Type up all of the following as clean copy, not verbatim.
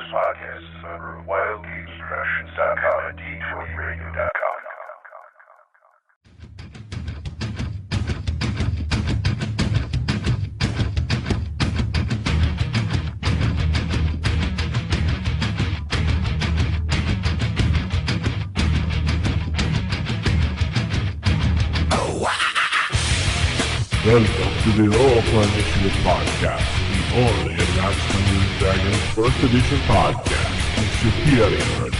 podcast is a member of WildGamesProductions.com and D20Radio.com. Welcome to the Roll Initiative Podcast, the only Advanced Dungeons & Dragons First Edition podcast in superior edition.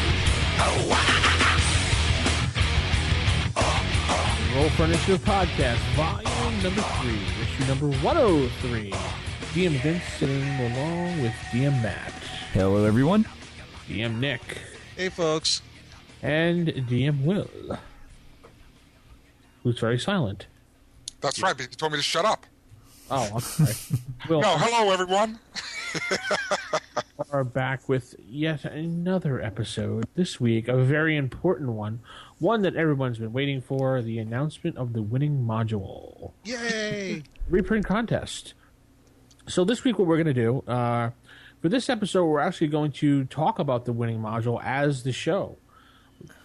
Roll for Initiative Podcast, volume number 3, issue number 103. DM Vince sitting along with DM Matt. Hello, everyone. DM Nick. Hey, folks. And DM Will, who's very silent. That's right, but you told me to shut up. Oh, I'm sorry. Will, No, hello, everyone. are back with yet another episode this week, a very important one that everyone's been waiting for, the announcement of the winning module. Yay! Reprint contest. So this week what we're going to do, for this episode, we're actually going to talk about the winning module as the show.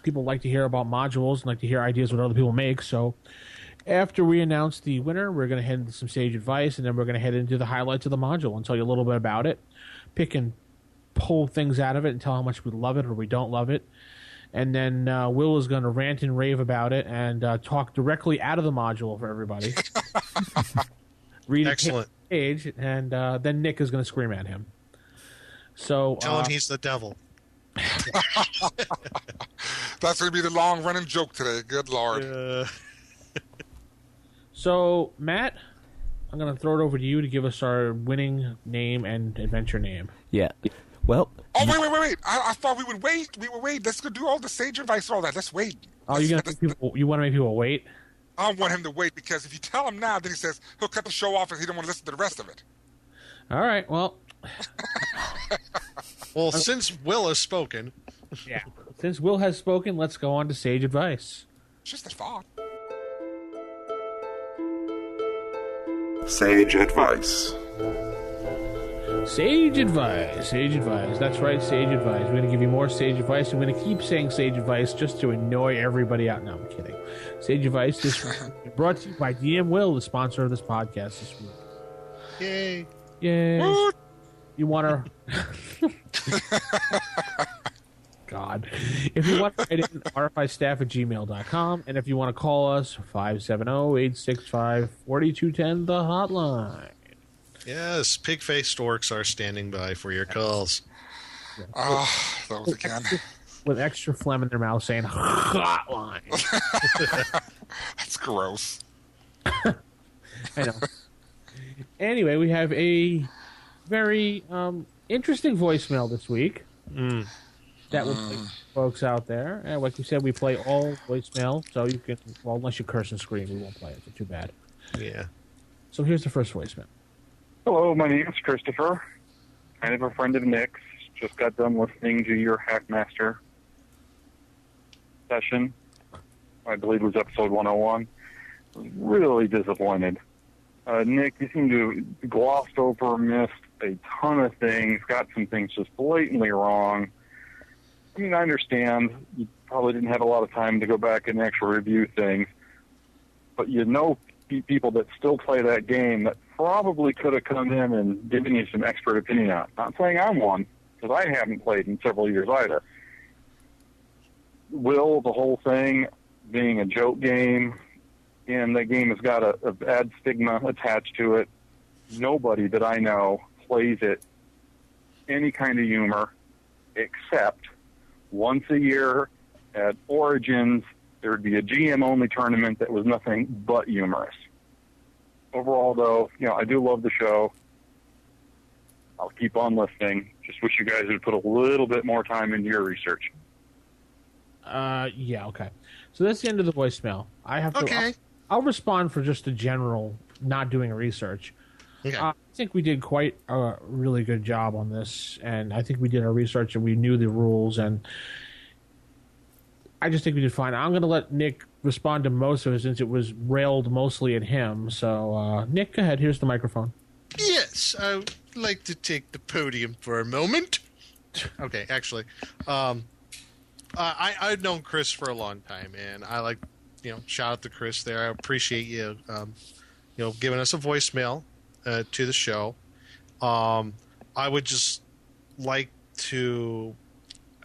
People like to hear about modules and like to hear ideas what other people make, so after we announce the winner, we're going to head into some sage advice, and then we're going to head into the highlights of the module and tell you a little bit about it, pick and pull things out of it and tell how much we love it or we don't love it. And then Will is going to rant and rave about it and talk directly out of the module for everybody. Read Excellent. a page, and then Nick is going to scream at him. So Tell him he's the devil. That's going to be the long-running joke today. Good Lord. So, Matt, I'm going to throw it over to you to give us our winning name and adventure name. Yeah. Well, Oh, wait. I thought we would wait. We would wait. Let's go do all the sage advice and all that. Let's wait. Oh, you want to make people wait? I want him to wait because if you tell him now, then he says he'll cut the show off and he don't want to listen to the rest of it. All right, well. Well, since Will has spoken. Yeah. Since Will has spoken, let's go on to sage advice. It's just a thought. Sage advice. Sage advice. Sage advice. That's right, sage advice. We're going to give you more sage advice. I'm going to keep saying sage advice just to annoy everybody out. No, I'm kidding. Sage advice is brought to you by DM Will, the sponsor of this podcast this week. Yay. Yay. You want to... God. If you want to write in, rfistaff@gmail.com, and if you want to call us, 570-865-4210, the hotline. Yes, pig-faced orcs are standing by for your calls. Those again. With extra phlegm in their mouth saying, hotline. That's gross. I know. Anyway, we have a very interesting voicemail this week. That would play folks out there. And like we said, we play all voicemail, so you can, well, unless you curse and scream, we won't play it. So too bad. Yeah. So here's the first voicemail. Hello, my name is Christopher. Kind of a friend of Nick's. Just got done listening to your Hackmaster session. I believe it was episode 101. Really disappointed. Nick, you seem to have glossed over, missed a ton of things, got some things just blatantly wrong. I mean, I understand you probably didn't have a lot of time to go back and actually review things, but you know people that still play that game that probably could have come in and given you some expert opinion on it. Not saying I'm one, because I haven't played in several years either. Will, the whole thing being a joke game, and that game has got a bad stigma attached to it. Nobody that I know plays it any kind of humor, except once a year at Origins, there would be a GM-only tournament that was nothing but humorous. Overall, though, I do love the show. I'll keep on listening. Just wish you guys would put a little bit more time into your research. Yeah, okay. So that's the end of the voicemail. I have to. Okay. I'll respond for just a general not doing research. Okay. I think we did quite a really good job on this, and I think we did our research and we knew the rules, and I just think we did fine. I'm going to let Nick respond to most of it since it was railed mostly at him. So, Nick, go ahead. Here's the microphone. Yes, I would like to take the podium for a moment. Okay, actually, I've known Chris for a long time, and I like, shout out to Chris there. I appreciate you, giving us a voicemail to the show. I would just like to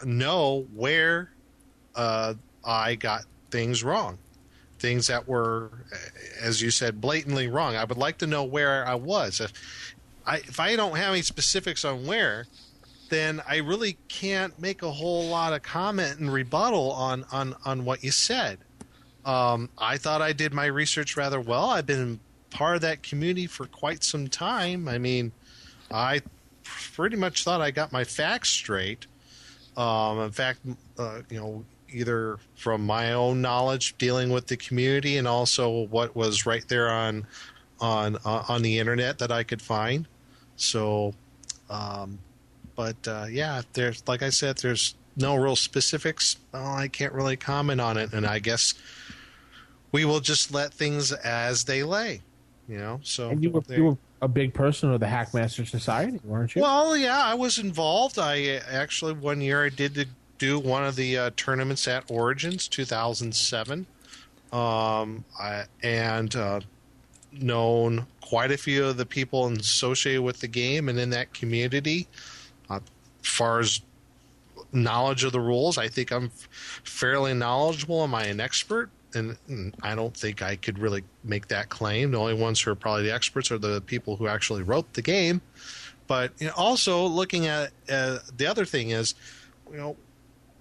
know where I got things wrong. Things that were, as you said, blatantly wrong. I would like to know where I was. If I don't have any specifics on where, then I really can't make a whole lot of comment and rebuttal on what you said. I thought I did my research rather well. I've been part of that community for quite some time. I mean, I pretty much thought I got my facts straight. In fact, either from my own knowledge dealing with the community and also what was right there on the internet that I could find. So, there's, like I said, there's no real specifics. I can't really comment on it, and I guess we will just let things as they lay. So And you were a big person of the Hackmaster Society, weren't you? Well, yeah, I was involved. I actually one year I did do one of the tournaments at Origins 2007, known quite a few of the people associated with the game and in that community. As far as knowledge of the rules, I think I'm fairly knowledgeable. Am I an expert? And I don't think I could really make that claim. The only ones who are probably the experts are the people who actually wrote the game. But also looking at the other thing is,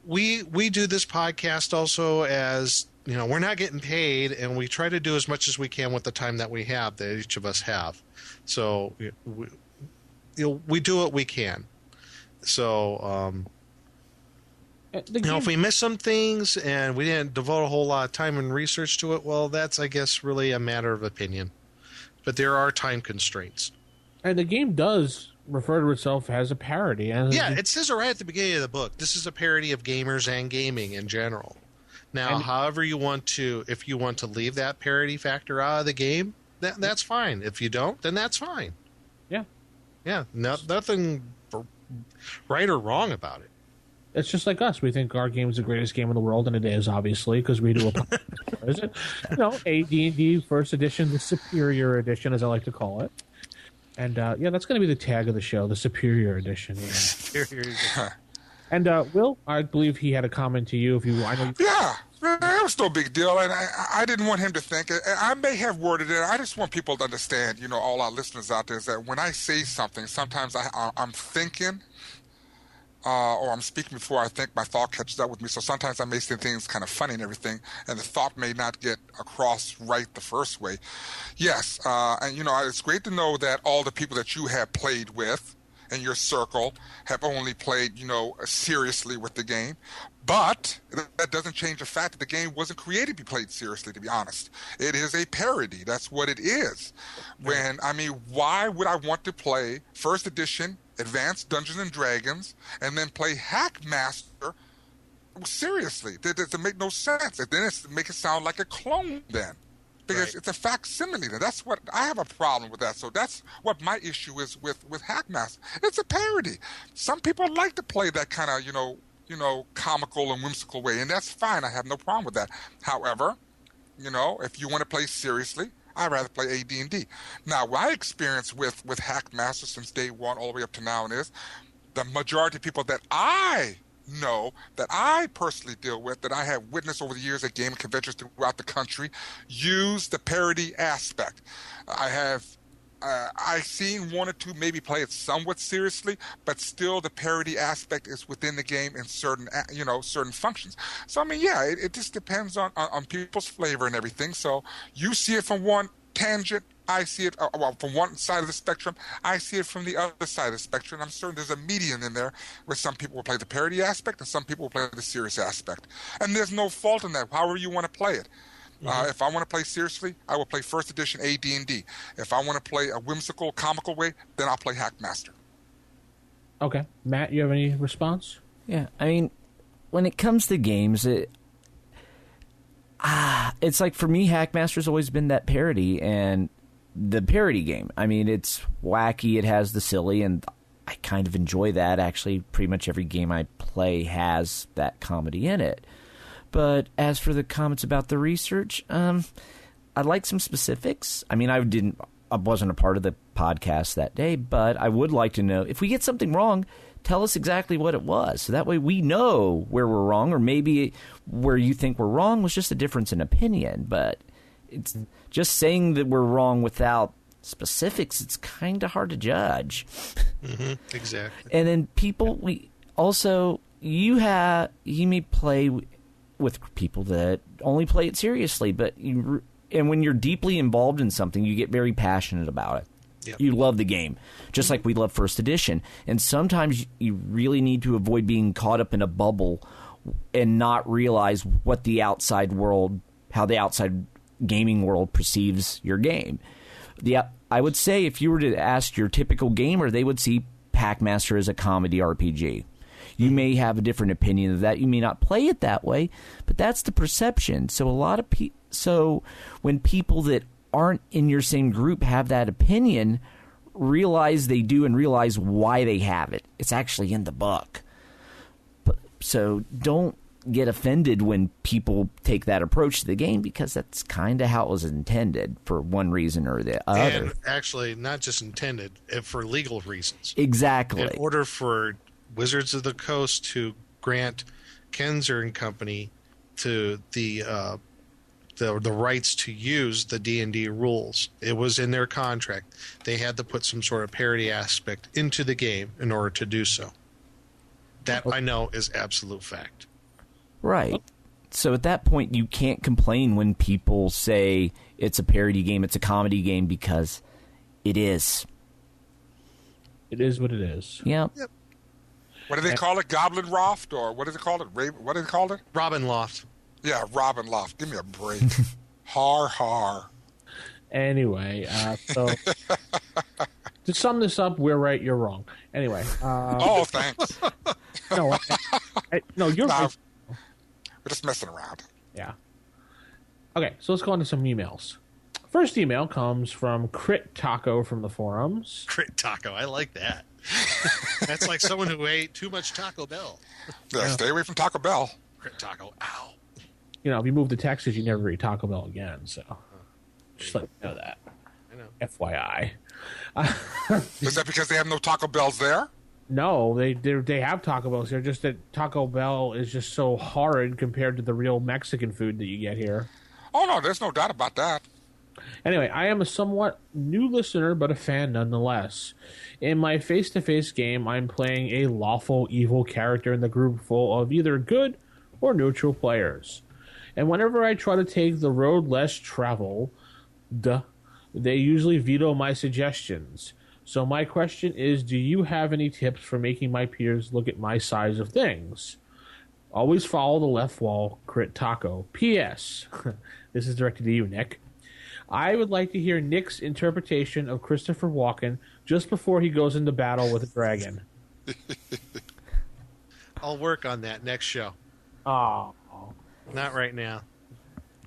we do this podcast also as, we're not getting paid, and we try to do as much as we can with the time that we have, that each of us have. So we do what we can. So if we miss some things and we didn't devote a whole lot of time and research to it, well, that's, I guess, really a matter of opinion. But there are time constraints. And the game does refer to itself as a parody. It says it right at the beginning of the book. This is a parody of gamers and gaming in general. Now, however you want to, if you want to leave that parody factor out of the game, that's fine. If you don't, then that's fine. Yeah. Yeah, nothing right or wrong about it. It's just like us. We think our game is the greatest game in the world, and it is, obviously, because we do a is it? AD&D First Edition, the Superior Edition, as I like to call it. And, that's going to be the tag of the show, the Superior Edition. Yeah. Superior Edition. And, Will, I believe he had a comment to you. Yeah, it was no big deal, and I didn't want him to think. I may have worded it. I just want people to understand, all our listeners out there, is that when I say something, sometimes I'm thinking, or I'm speaking before I think my thought catches up with me. So sometimes I may say things kind of funny and everything, and the thought may not get across right the first way. Yes, and it's great to know that all the people that you have played with in your circle have only played, seriously with the game. But that doesn't change the fact that the game wasn't created to be played seriously, to be honest. It is a parody. That's what it is. Why would I want to play First Edition Advanced Dungeons and Dragons and then play Hackmaster seriously? That doesn't make no sense. And then it's make it sound like a clone then. Because it's a facsimile. That's what I have a problem with that. So that's what my issue is with Hackmaster. It's a parody. Some people like to play that kind of, comical and whimsical way, and that's fine. I have no problem with that. However, if you want to play seriously, I'd rather play AD&D. Now, my experience with Hackmaster since day one all the way up to now is the majority of people that I know, that I personally deal with, that I have witnessed over the years at gaming conventions throughout the country, use the parody aspect. I've seen one or two maybe play it somewhat seriously, but still the parody aspect is within the game in certain functions. So it just depends on people's flavor and everything. So you see it from one tangent, I see it from one side of the spectrum. I see it from the other side of the spectrum. I'm certain there's a median in there where some people will play the parody aspect and some people will play the serious aspect. And there's no fault in that, however you want to play it. If I want to play seriously, I will play First Edition AD&D. If I want to play a whimsical, comical way, then I'll play Hackmaster. Okay. Matt, you have any response? Yeah, when it comes to games, it's like, for me, Hackmaster's always been that parody, and the parody game. It's wacky, it has the silly, and I kind of enjoy that. Actually, pretty much every game I play has that comedy in it. But as for the comments about the research, I'd like some specifics. I mean, I wasn't a part of the podcast that day, but I would like to know if we get something wrong, tell us exactly what it was. So that way we know where we're wrong, or maybe where you think we're wrong was just a difference in opinion. But it's just saying that we're wrong without specifics. It's kind of hard to judge. Mm-hmm, exactly. And then people, you may play with people that only play it seriously, and when you're deeply involved in something, you get very passionate about it. Yep. You love the game, just like we love First Edition. And sometimes you really need to avoid being caught up in a bubble and not realize what the outside world, how the outside gaming world perceives your game. I would say if you were to ask your typical gamer, they would see Packmaster as a comedy RPG. You may have a different opinion of that. You may not play it that way, but that's the perception. So so when people that aren't in your same group have that opinion, realize they do and realize why they have it. It's actually in the book. So don't get offended when people take that approach to the game, because that's kind of how it was intended for one reason or the other. And actually, not just intended, for legal reasons. Exactly. In order for Wizards of the Coast to grant Kenzer and Company to the rights to use the D&D rules. It was in their contract. They had to put some sort of parody aspect into the game in order to do so. That I know is absolute fact. Right. So at that point, you can't complain when people say it's a parody game, it's a comedy game, because it is. It is what it is. Yep. What do they call it? Goblin Loft? Or what is it called? What do they call it? Robin Loft. Yeah, Robin Loft. Give me a break. Har. Anyway, so to sum this up, we're right, you're wrong. Anyway. Oh, thanks. No, you're right. We're just messing around. Yeah. Okay, so let's go on to some emails. First email comes from Crit Taco from the forums. Crit Taco, I like that. That's like someone who ate too much Taco Bell. Yeah, stay away from Taco Bell. Crit Taco, ow. You know, if you move to Texas, you never eat Taco Bell again, so just let you know that. I know. FYI. Is that because they have no Taco Bells there? No, they have Taco Bells here, just that Taco Bell is just so horrid compared to the real Mexican food that you get here. Oh, no, there's no doubt about that. Anyway, I am a somewhat new listener, but a fan nonetheless. In my face-to-face game, I'm playing a lawful evil character in the group full of either good or neutral players. And whenever I try to take the road less traveled, they usually veto my suggestions. So my question is, do you have any tips for making my peers look at my size of things? Always follow the left wall, Crit Taco. P.S. This is directed to you, Nick. I would like to hear Nick's interpretation of Christopher Walken just before he goes into battle with a dragon. I'll work on that next show. Oh. Not right now.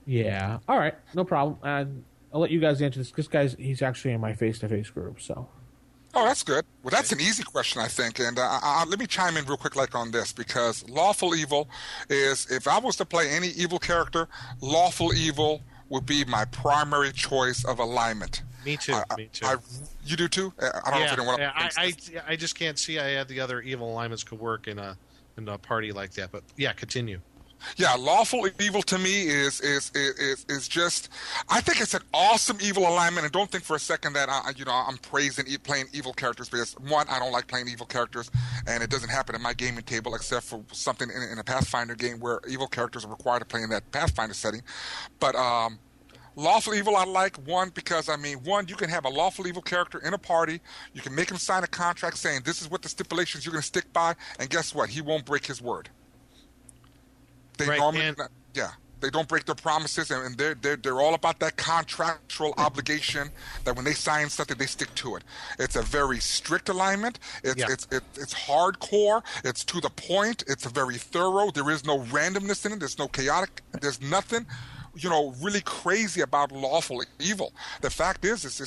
Yeah. All right. No problem. I'll let you guys answer this. This guy's, he's actually in my face-to-face group, so. Oh, that's good. Well, that's an easy question, I think. And let me chime in real quick on this, because lawful evil is, if I was to play any evil character, lawful evil would be my primary choice of alignment. Me too. You do too? I don't know if anyone else I just can't see how the other evil alignments could work in a party like that. But yeah, continue. Yeah, lawful evil to me is just, I think it's an awesome evil alignment, and don't think for a second that I'm praising playing evil characters, because one, I don't like playing evil characters, and it doesn't happen in my gaming table except for something in a Pathfinder game where evil characters are required to play in that Pathfinder setting. But lawful evil I like, one, because you can have a lawful evil character in a party, you can make him sign a contract saying this is what the stipulations you're going to stick by, and guess what? He won't break his word. They normally, they don't break their promises, and they're all about that contractual obligation that when they sign something, they stick to it. It's a very strict alignment. It's hardcore. It's to the point. It's very thorough. There is no randomness in it. There's no chaotic. There's nothing, really crazy about lawful evil. The fact is, I think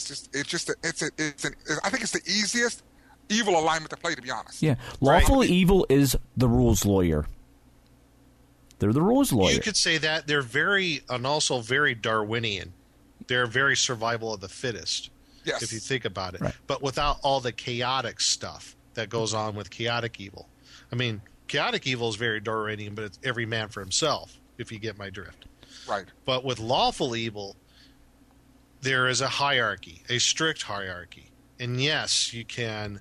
it's the easiest evil alignment to play, to be honest. Yeah, lawful evil is the rules lawyer. They're the rules lawyer. You could say that they're very, and also very Darwinian. They're very survival of the fittest. Yes. If you think about it, Right. but without all the chaotic stuff that goes on with chaotic evil. I mean, chaotic evil is very Darwinian, but it's every man for himself, if you get my drift. Right. But with lawful evil, there is a hierarchy, a strict hierarchy. And yes, you could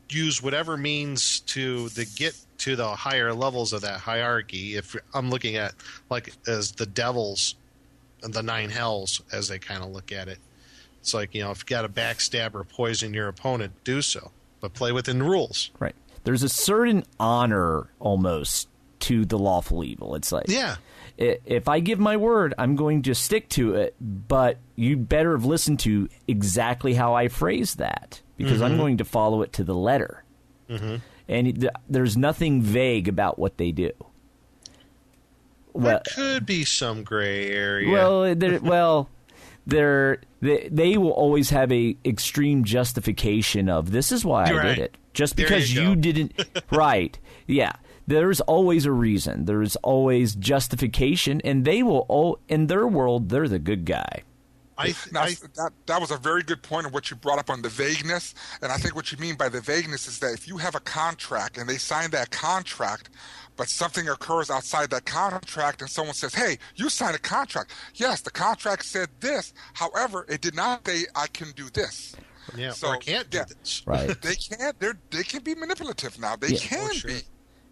use whatever means to get to the higher levels of that hierarchy. If I'm looking at like as the devils and the 9 hells, as they kind of look at it, it's like, if you got to backstab or poison your opponent, do so, but play within the rules. Right. There's a certain honor almost to the lawful evil. It's like, Yeah. if I give my word, I'm going to stick to it, but you better have listened to exactly how I phrased that, because I'm going to follow it to the letter. And there's nothing vague about what they do. There could be some gray area. They will always have a extreme justification of, this is why I did it. Just There because you you go. didn't. Right. Yeah. There's always a reason. There's always justification, and they will, in their world, they're the good guy. That was a very good point of what you brought up on the vagueness. And I think what you mean by the vagueness is that if you have a contract and they sign that contract, but something occurs outside that contract and someone says, hey, you signed a contract. Yes, the contract said this. However, it did not say I can do this. Yeah, So, or can't do yeah. this. Right. They can be manipulative now. They can sure. be.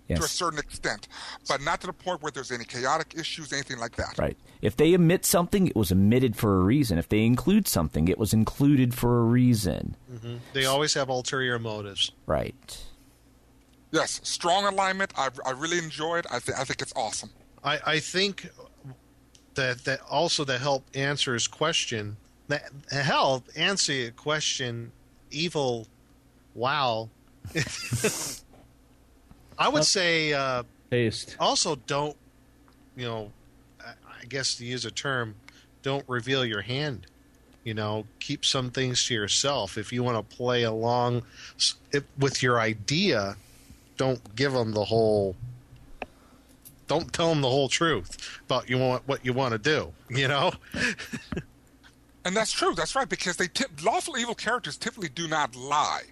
Yes. To a certain extent, but not to the point where there's any chaotic issues, anything like that. Right. If they omit something, it was omitted for a reason. If they include something, it was included for a reason. They always have ulterior motives. Right. Yes, strong alignment. I really enjoy it. I think it's awesome. I think that also to help answer his question, that help answer your question, evil, wow. I would say Taste. also don't, I guess to use a term, don't reveal your hand. Keep some things to yourself. If you want to play along with your idea, don't give them don't tell them the whole truth about what you want to do, And that's true. That's right, because lawful evil characters typically do not lie.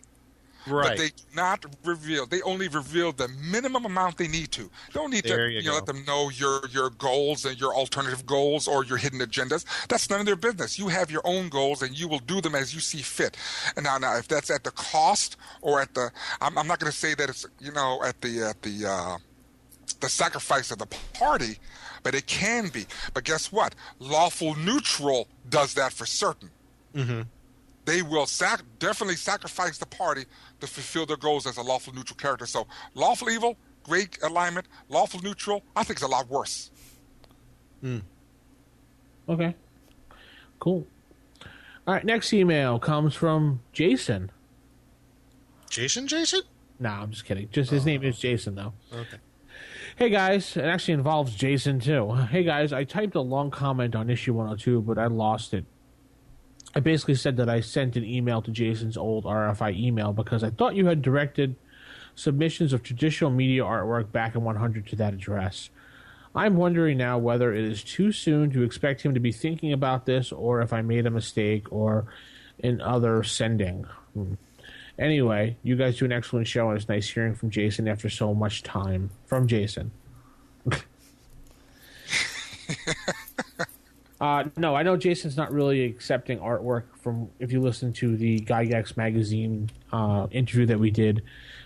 Right. But they do not reveal. They only reveal the minimum amount they need to. They don't need There to you go. let them know your goals and your alternative goals or your hidden agendas. That's none of their business. You have your own goals and you will do them as you see fit. And now if that's at the cost or at the, I'm not going to say that it's at the sacrifice of the party, but it can be. But guess what? Lawful neutral does that for certain. Mm-hmm. They will definitely sacrifice the party to fulfill their goals as a lawful neutral character. So lawful evil, great alignment. Lawful neutral, I think it's a lot worse. Okay. Cool. All right, next email comes from Jason. Jason? Nah, I'm just kidding. Just his name is Jason, though. Okay. Hey guys, it actually involves Jason too. Hey guys, I typed a long comment on issue 102, but I lost it. I basically said that I sent an email to Jason's old RFI email because I thought you had directed submissions of traditional media artwork back in 100 to that address. I'm wondering now whether it is too soon to expect him to be thinking about this or if I made a mistake or in other sending. Anyway, you guys do an excellent show, and it's nice hearing from Jason after so much time. From Jason. No, I know Jason's not really accepting artwork from, if you listen to the Gygax magazine interview that we did.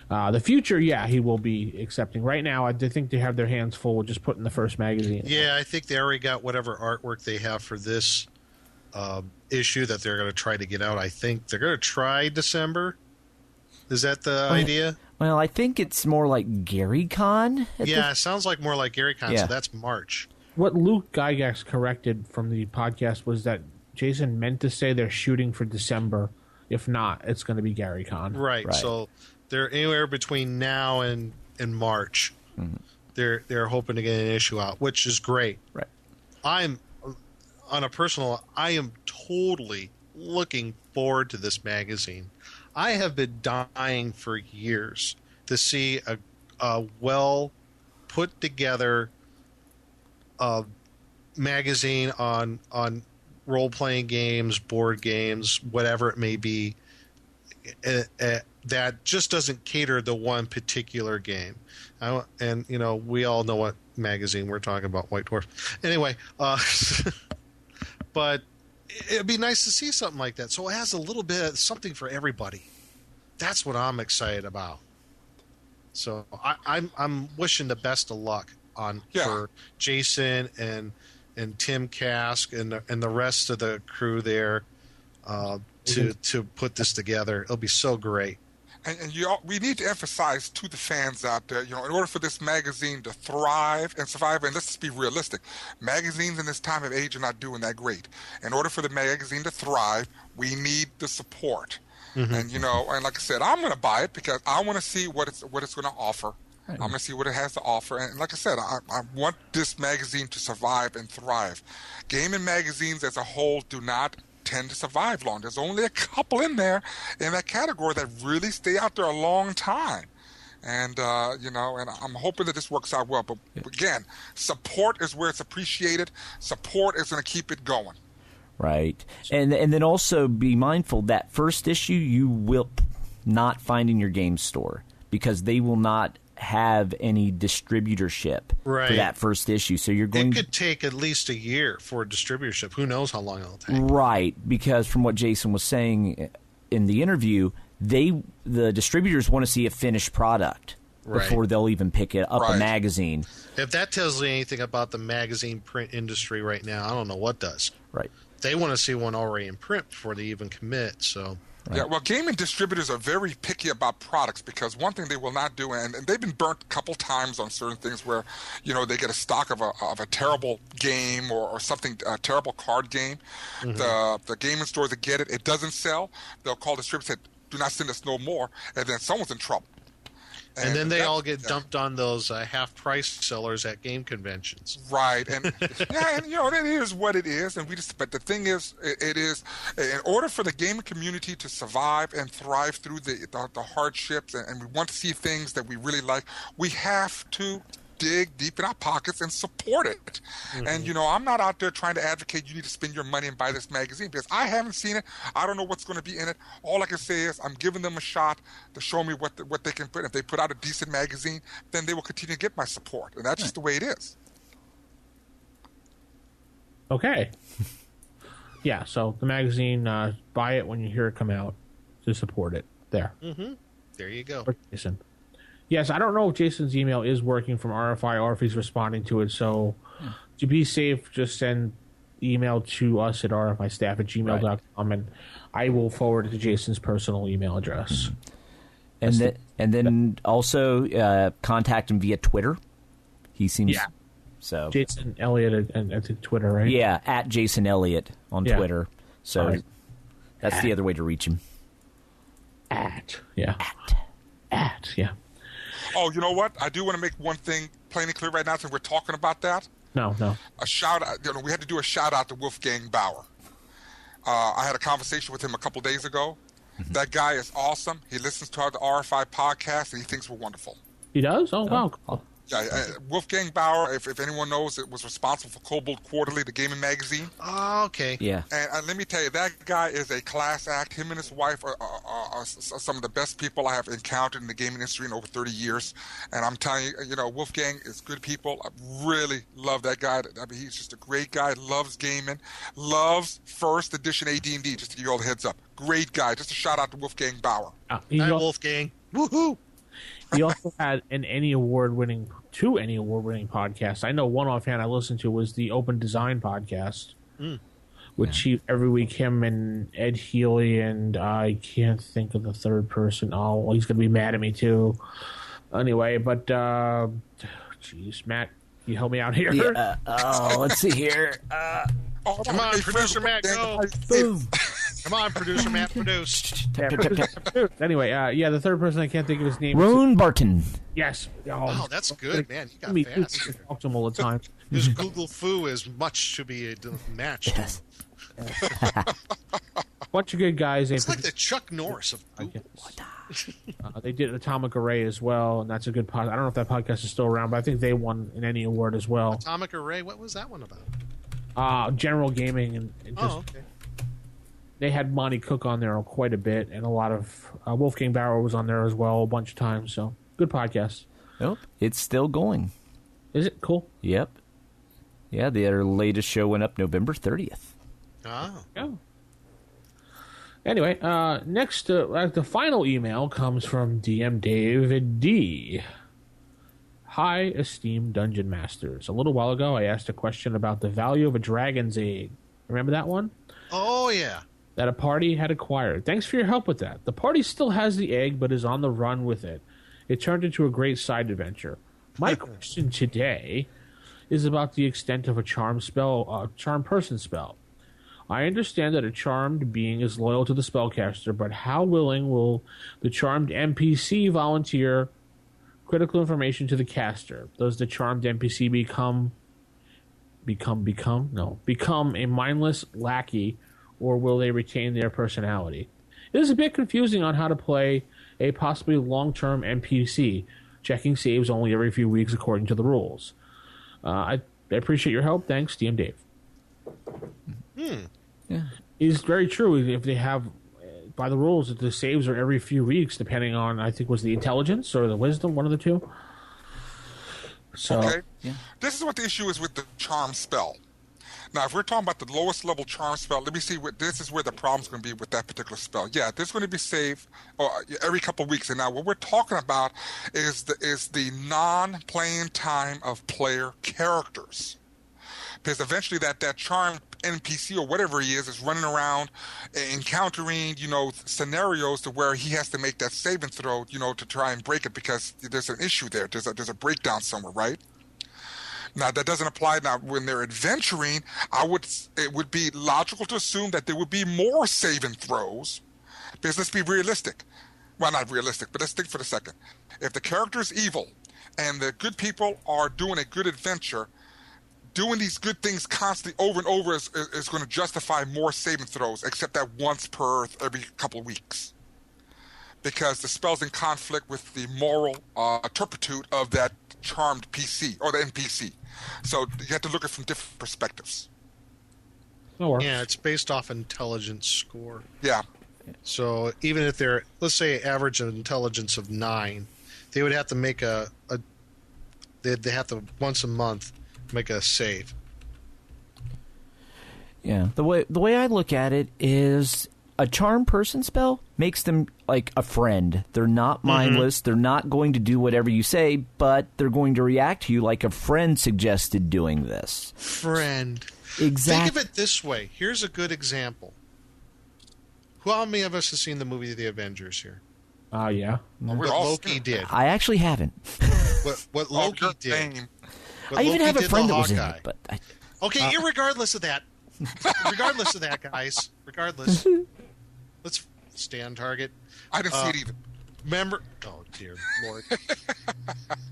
The future, yeah, he will be accepting. Right now, I think they have their hands full with just putting the first magazine. Yeah, I think they already got whatever artwork they have for this issue that they're going to try to get out. I think they're going to try December. Is that the idea? Well, I think it's more like GaryCon. Yeah, it sounds like more like GaryCon, Yeah. so that's March. What Luke Gygax corrected from the podcast was that Jason meant to say they're shooting for December. If not, it's going to be GaryCon. Right. So they're anywhere between now and March. Mm-hmm. They're hoping to get an issue out, which is great. Right. I'm on a personal. I am totally looking forward to this magazine. I have been dying for years to see a well put together magazine on role playing games, board games, whatever it may be, that just doesn't cater to one particular game. And we all know what magazine we're talking about, White Dwarf. Anyway, but it'd be nice to see something like that. So it has a little bit of something for everybody. That's what I'm excited about. So I'm wishing the best of luck for Jason and Tim Kask and the rest of the crew there to put this together. It'll be so great. And we need to emphasize to the fans out there, in order for this magazine to thrive and survive, and let's just be realistic, magazines in this time of age are not doing that great. In order for the magazine to thrive, we need the support. Mm-hmm. And and like I said, I'm going to buy it because I want to see what it's going to offer. Right. I'm going to see what it has to offer. And like I said, I want this magazine to survive and thrive. Gaming magazines as a whole do not tend to survive long. There's only a couple in there in that category that really stay out there a long time. And, and I'm hoping that this works out well. But again, support is where it's appreciated. Support is going to keep it going. Right. And then also be mindful that first issue you will not find in your game store because they will not have any distributorship for that first issue. So you're going. It could take at least a year for distributorship. Who knows how long it'll take? Right, because from what Jason was saying in the interview, the distributors want to see a finished product before they'll even pick it up a magazine. If that tells you anything about the magazine print industry right now, I don't know what does. Right. They want to see one already in print before they even commit. So. Yeah, well, gaming distributors are very picky about products because one thing they will not do, and they've been burnt a couple times on certain things where, they get a stock of a terrible game or something, a terrible card game. Mm-hmm. The gaming stores that get it, it doesn't sell. They'll call distributors and say, do not send us no more, and then someone's in trouble. And then they all get dumped on those half-price sellers at game conventions. Right, and it is what it is. And but the thing is, it is in order for the gaming community to survive and thrive through the hardships, and we want to see things that we really like. We have to dig deep in our pockets and support it. Mm-hmm. And I'm not out there trying to advocate you need to spend your money and buy this magazine because I haven't seen it. I don't know what's going to be in it. All I can say is I'm giving them a shot to show me what they can put. If they put out a decent magazine, then they will continue to get my support, and that's just the way it is. Okay. Yeah, so the magazine, buy it when you hear it come out to support it. There. Mm-hmm. There you go. Jason. Yes, I don't know if Jason's email is working from RFI or if he's responding to it. So to be safe, just send email to us at rfistaff@gmail.com, and I will forward it to Jason's personal email address. And then also contact him via Twitter. He seems... Yeah. So Jason Elliott at Twitter, right? Yeah, at Jason Elliott on Twitter. So that's the other way to reach him. At. Oh, you know what? I do want to make one thing plain and clear right now since we're talking about that. No. A shout out. We had to do a shout out to Wolfgang Bauer. I had a conversation with him a couple days ago. Mm-hmm. That guy is awesome. He listens to the RFI podcast and he thinks we're wonderful. He does? Oh, wow. Cool. Yeah, Wolfgang Bauer, if anyone knows, it was responsible for Kobold Quarterly, the gaming magazine. Oh, okay. Yeah. And let me tell you, that guy is a class act. Him and his wife are some of the best people I have encountered in the gaming industry in over 30 years. And I'm telling you, Wolfgang is good people. I really love that guy. I mean, he's just a great guy, loves gaming, loves first edition AD&D, just to give you all the heads up. Great guy. Just a shout out to Wolfgang Bauer. Hi, Wolfgang. Woohoo! He also had two Emmy award-winning podcasts. I know one offhand I listened to was the Open Design podcast, which every week him and Ed Healy and I can't think of the third person. Oh, he's going to be mad at me too. Anyway, but geez, Matt, can you help me out here? Yeah, let's see here. Come on, producer Matt, go. Boom. Come on, producer Matt, produce. Anyway, the third person, I can't think of his name. Roan Barton. Yes. Oh, that's good, man. You got fast. Talk to him all the time. His Google foo is much to be matched. Yes. Bunch of good guys. It's like the Chuck Norris of Google. They did Atomic Array as well, and that's a good podcast. I don't know if that podcast is still around, but I think they won an Emmy award as well. Atomic Array, what was that one about? General gaming and just okay. they had Monty Cook on there quite a bit, and a lot of Wolfgang Bauer was on there as well a bunch of times. So good podcast. Nope, it's still going. Is it cool? Yep. Yeah, their latest show went up November 30th. Oh. Yeah. Anyway, next, the final email comes from DM David D. Hi, esteemed Dungeon Masters. A little while ago, I asked a question about the value of a dragon's egg. Remember that one? Oh, yeah. That a party had acquired. Thanks for your help with that. The party still has the egg, but is on the run with it. It turned into a great side adventure. My question today is about the extent of a charm person spell. I understand that a charmed being is loyal to the spellcaster, but how willing will the charmed NPC volunteer critical information to the caster? Does the charmed NPC become a mindless lackey, or will they retain their personality? It is a bit confusing on how to play a possibly long-term NPC, checking saves only every few weeks according to the rules. I appreciate your help. Thanks, DM Dave. Yeah. It's very true. If they have, by the rules, the saves are every few weeks, depending on, I think, was the intelligence or the wisdom, one of the two. So, Okay. Yeah. This is what the issue is with the charm spell. Now, if we're talking about the lowest level charm spell, let me see what this is where the problem's going to be with that particular spell. Yeah, this is going to be saved every couple of weeks. And now what we're talking about is the non-playing time of player characters. Because eventually that charmed NPC or whatever he is running around encountering, scenarios to where he has to make that saving throw, to try and break it because there's an issue there. There's a breakdown somewhere, right? Now, that doesn't apply now when they're adventuring. It would be logical to assume that there would be more saving throws, because let's be realistic. Well, not realistic, but let's think for a second. If the character is evil and the good people are doing a good adventure, doing these good things constantly over and over is going to justify more saving throws, except that once per every couple of weeks. Because the spell's in conflict with the moral turpitude of that charmed PC or the NPC. So you have to look at it from different perspectives. Yeah, it's based off intelligence score. Yeah. So even if they're, let's say, average of intelligence of 9, they would have to make they have to once a month make a save. Yeah, the way I look at it is a charm person spell makes them like a friend. They're not mindless. They're not going to do whatever you say, but they're going to react to you like a friend suggested doing this. Friend. Exactly. Think of it this way. Here's a good example. How many of us have seen the movie The Avengers here? Yeah. What Loki did. I actually haven't. What Loki did. I even have a friend that was in it, but okay, irregardless of that. Regardless of that, guys. Regardless. Let's stay on target. I didn't see it either. Remember? Oh, dear Lord.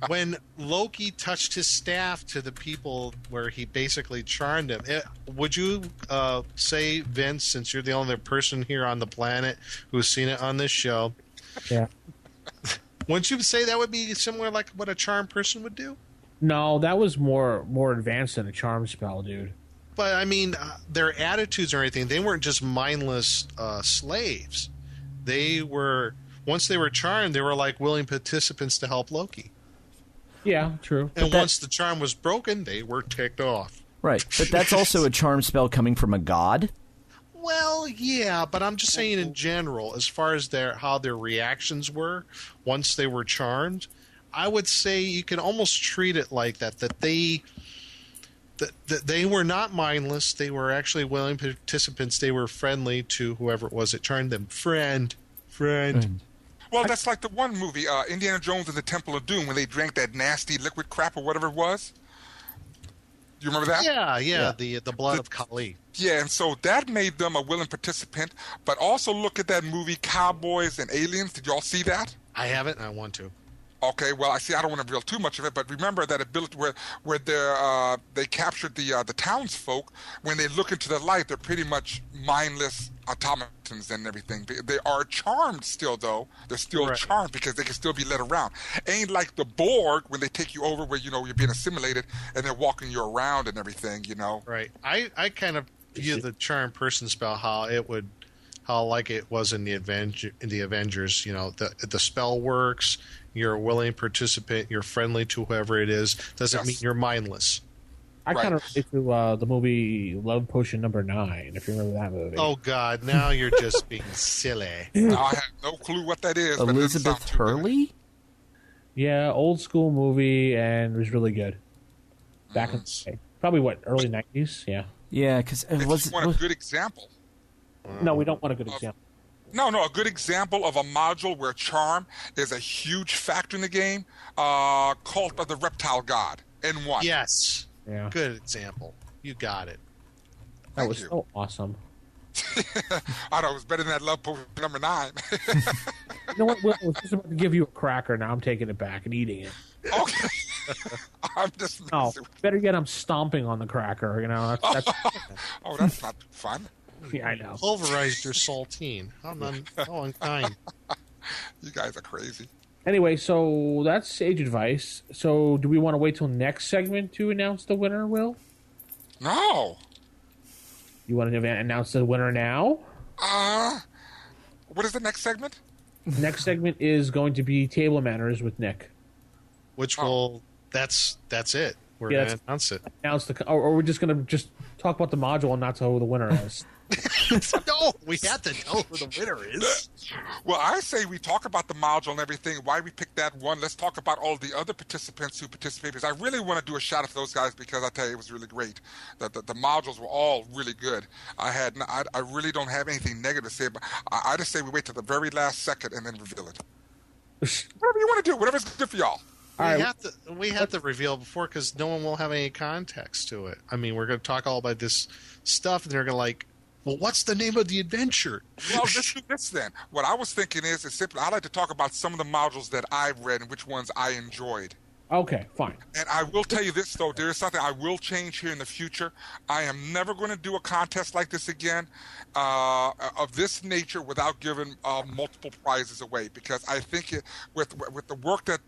When Loki touched his staff to the people where he basically charmed them, would you say, Vince, since you're the only person here on the planet who's seen it on this show, yeah, wouldn't you say that would be similar like what a charm person would do? No, that was more advanced than a charm spell, dude. But, I mean, their attitudes or anything, they weren't just mindless slaves. They were, once they were charmed, they were like willing participants to help Loki. Yeah, true. And once the charm was broken, they were ticked off. Right, but that's also a charm spell coming from a god. Well, yeah, but I'm just saying in general, as far as how their reactions were once they were charmed, I would say you can almost treat it like that they were not mindless. They were actually willing participants. They were friendly to whoever it was that charmed them. Friend. Well, that's like the one movie, Indiana Jones and the Temple of Doom, when they drank that nasty liquid crap or whatever it was. Do you remember that? Yeah. The blood of Kali. Yeah, and so that made them a willing participant. But also look at that movie, Cowboys and Aliens. Did y'all see that? I haven't. I want to. Okay, well, I see. I don't want to reveal too much of it, but remember that ability where they captured the townsfolk. When they look into the light, they're pretty much mindless automatons and everything. They are charmed still, though. They're still Right. charmed because they can still be led around. Ain't like the Borg when they take you over, where you're being assimilated and they're walking you around and everything. Right. I kind of view the charm person spell how like it was in the Avengers. The spell works. You're a willing participant. You're friendly to whoever it is. Doesn't Yes. mean you're mindless. I Right. kind of relate to the movie Love Potion #9, if you remember that movie. Oh God! Now you're just being silly. Now, I have no clue what that is. But it doesn't Elizabeth sound too good. Hurley? Yeah, old school movie, and it was really good. Back in the day. Probably, early 90s? Yeah. Yeah, because If you want a good example. No, we don't want a good example. No, a good example of a module where charm is a huge factor in the game. Cult of the Reptile God, N1. Yes. Yeah. Good example. You got it. That Thank was you. so awesome. I know it was better than that Love Potion #9. You know what, Will? I was just about to give you a cracker. Now I'm taking it back and eating it. Okay. I'm just No, messing with better yet, I'm stomping on the cracker. That's Oh, that's not fun. yeah, I know. Pulverized your saltine. How unkind. You guys are crazy. Anyway, so that's Sage Advice. So do we want to wait till next segment to announce the winner, Will? No. You want to announce the winner now? What is the next segment? Next segment is going to be Table Manners with Nick. Which will that's it. We're Yeah, gonna announce it. Announce or we're just going to just talk about the module and not tell who the winner is. No, we have to know who the winner is. Well, I say we talk about the module and everything, why we picked that one. Let's talk about all the other participants who participated. Because I really want to do a shout out to those guys because I tell you, it was really great. The modules were all really good. I really don't have anything negative to say, but I just say we wait till the very last second and then reveal it. Whatever you want to do, whatever's good for y'all. We have to reveal before because no one will have any context to it. I mean, we're going to talk all about this stuff, and they're going to like, well, what's the name of the adventure? Well, let's do this then. What I was thinking is simply I like to talk about some of the modules that I've read and which ones I enjoyed. Okay, fine. And I will tell you this, though. There is something I will change here in the future. I am never going to do a contest like this again of this nature without giving multiple prizes away because I think with the work that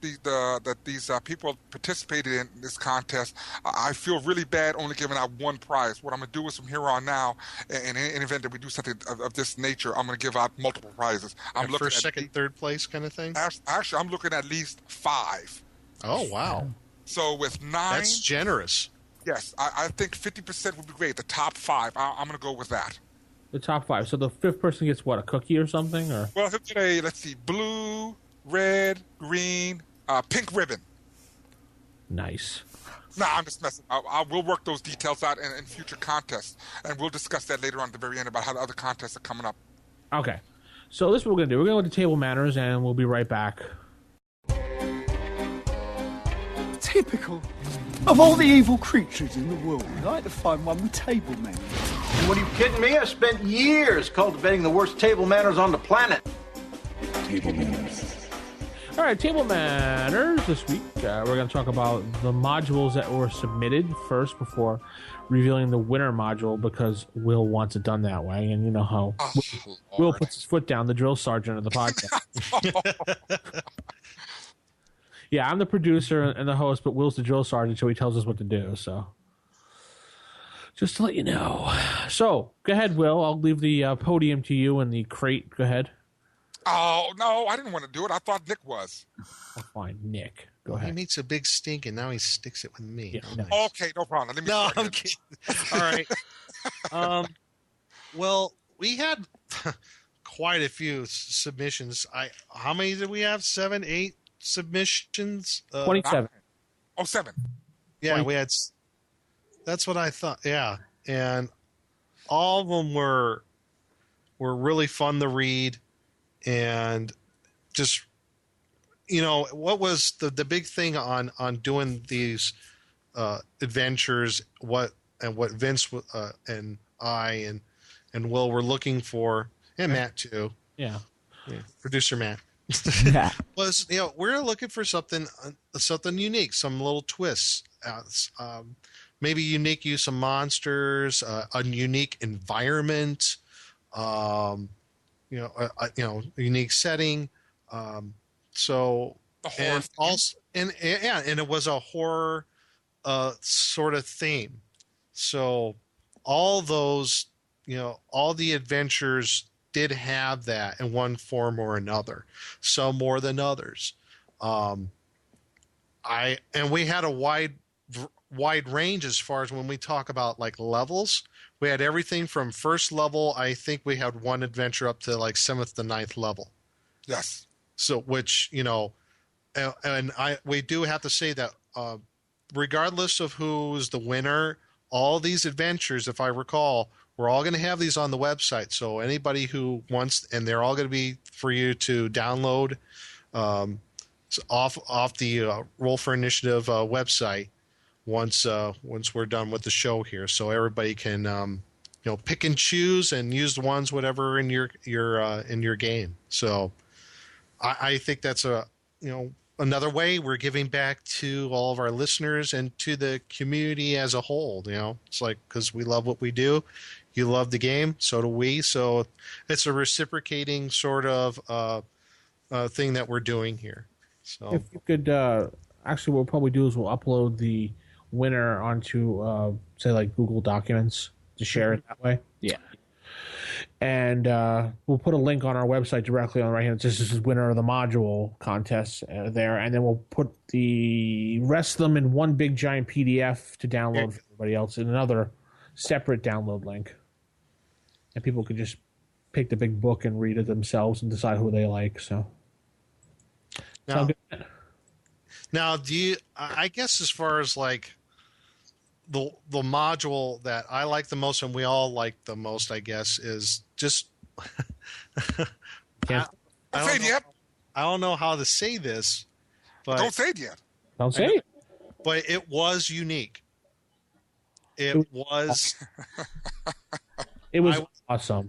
these people participated in this contest, I feel really bad only giving out one prize. What I'm going to do is from here on now, in any event that we do something of this nature, I'm going to give out multiple prizes. I'm looking First, second, third place kind of thing? Actually, I'm looking at least 5. Oh, wow. So with 9, that's generous. yes, I think 50% would be great. The top 5, I'm going to go with that. The top 5. So the fifth person gets what, a cookie or something, or Well, he'll get a, let's see, blue, red, green, pink ribbon. nice. No, I'm just messing. We'll work those details out in future contests, and we'll discuss that later on at the very end about how the other contests are coming up. Okay. So this is what we're gonna do. We're gonna go to Table Manners, and we'll be right back. Typical. Of all the evil creatures in the world, I had to find one with table manners. What are you kidding me? I spent years cultivating the worst table manners on the planet. Table manners. All right, Table Manners. This week, we're going to talk about the modules that were submitted first before revealing the winner module because Will wants it done that way. And you know how Will puts his foot down, the drill sergeant of the podcast. Yeah, I'm the producer and the host, but Will's the drill sergeant, so he tells us what to do. So just to let you know. So go ahead, Will. I'll leave the podium to you and the crate. Go ahead. Oh, no, I didn't want to do it. I thought Nick was. Oh, fine, Nick. Go He ahead. makes a big stink, and now he sticks it with me. Yeah, Oh, nice. nice. Okay, no problem. Let me No, start I'm again. kidding. All right. Well, we had quite a few submissions. How many did we have? 7, 8 submissions? 27. Oh, 7. Yeah, 20. we had. That's what I thought. Yeah, and all of them were really fun to read, and just what was the big thing on doing these adventures? What Vince and I and Will were looking for, and Matt too. Yeah. Yeah, producer Matt. was, we're looking for something unique, some little twists, maybe unique use of monsters, a unique environment, a unique setting. So The horror and also, and it was a horror sort of theme. So all those, all the adventures did have that in one form or another, some more than others. And we had a wide range as far as when we talk about like levels. We had everything from first level. I think we had one adventure up to like 7th to 9th level. Yes. So, which, we do have to say that regardless of who's the winner, all these adventures, if I recall, we're all going to have these on the website. So anybody who wants, and they're all going to be for you to download off the Roll for Initiative website once we're done with the show here. So everybody can pick and choose and use the ones whatever in your game. So I think that's another way we're giving back to all of our listeners and to the community as a whole. It's like, because we love what we do. You love the game, so do we. So it's a reciprocating sort of thing that we're doing here. So if you could, actually, what we'll probably do is we'll upload the winner onto, say, like Google Documents to share it that way. Yeah. And we'll put a link on our website directly on the right hand. This is winner of the module contest there, and then we'll put the rest of them in one big giant PDF to download for everybody else in another separate download link, and people could just pick the big book and read it themselves and decide who they like. So now, do you? I guess as far as like the module that I like the most and we all like the most, I guess, is just I don't know how to say this, but don't say it yet. Don't say it. But it was unique. It was awesome.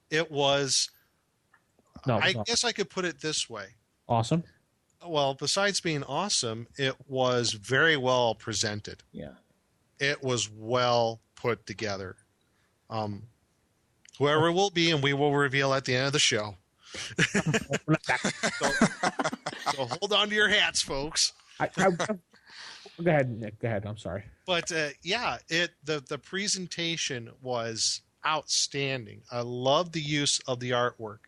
It was. No, I guess I could put it this way. Awesome. Well, besides being awesome, it was very well presented. Yeah. It was well put together. Whoever it will be, and we will reveal at the end of the show. So hold on to your hats, folks. Go ahead, Nick. Go ahead. I'm sorry. But the presentation was outstanding. I love the use of the artwork,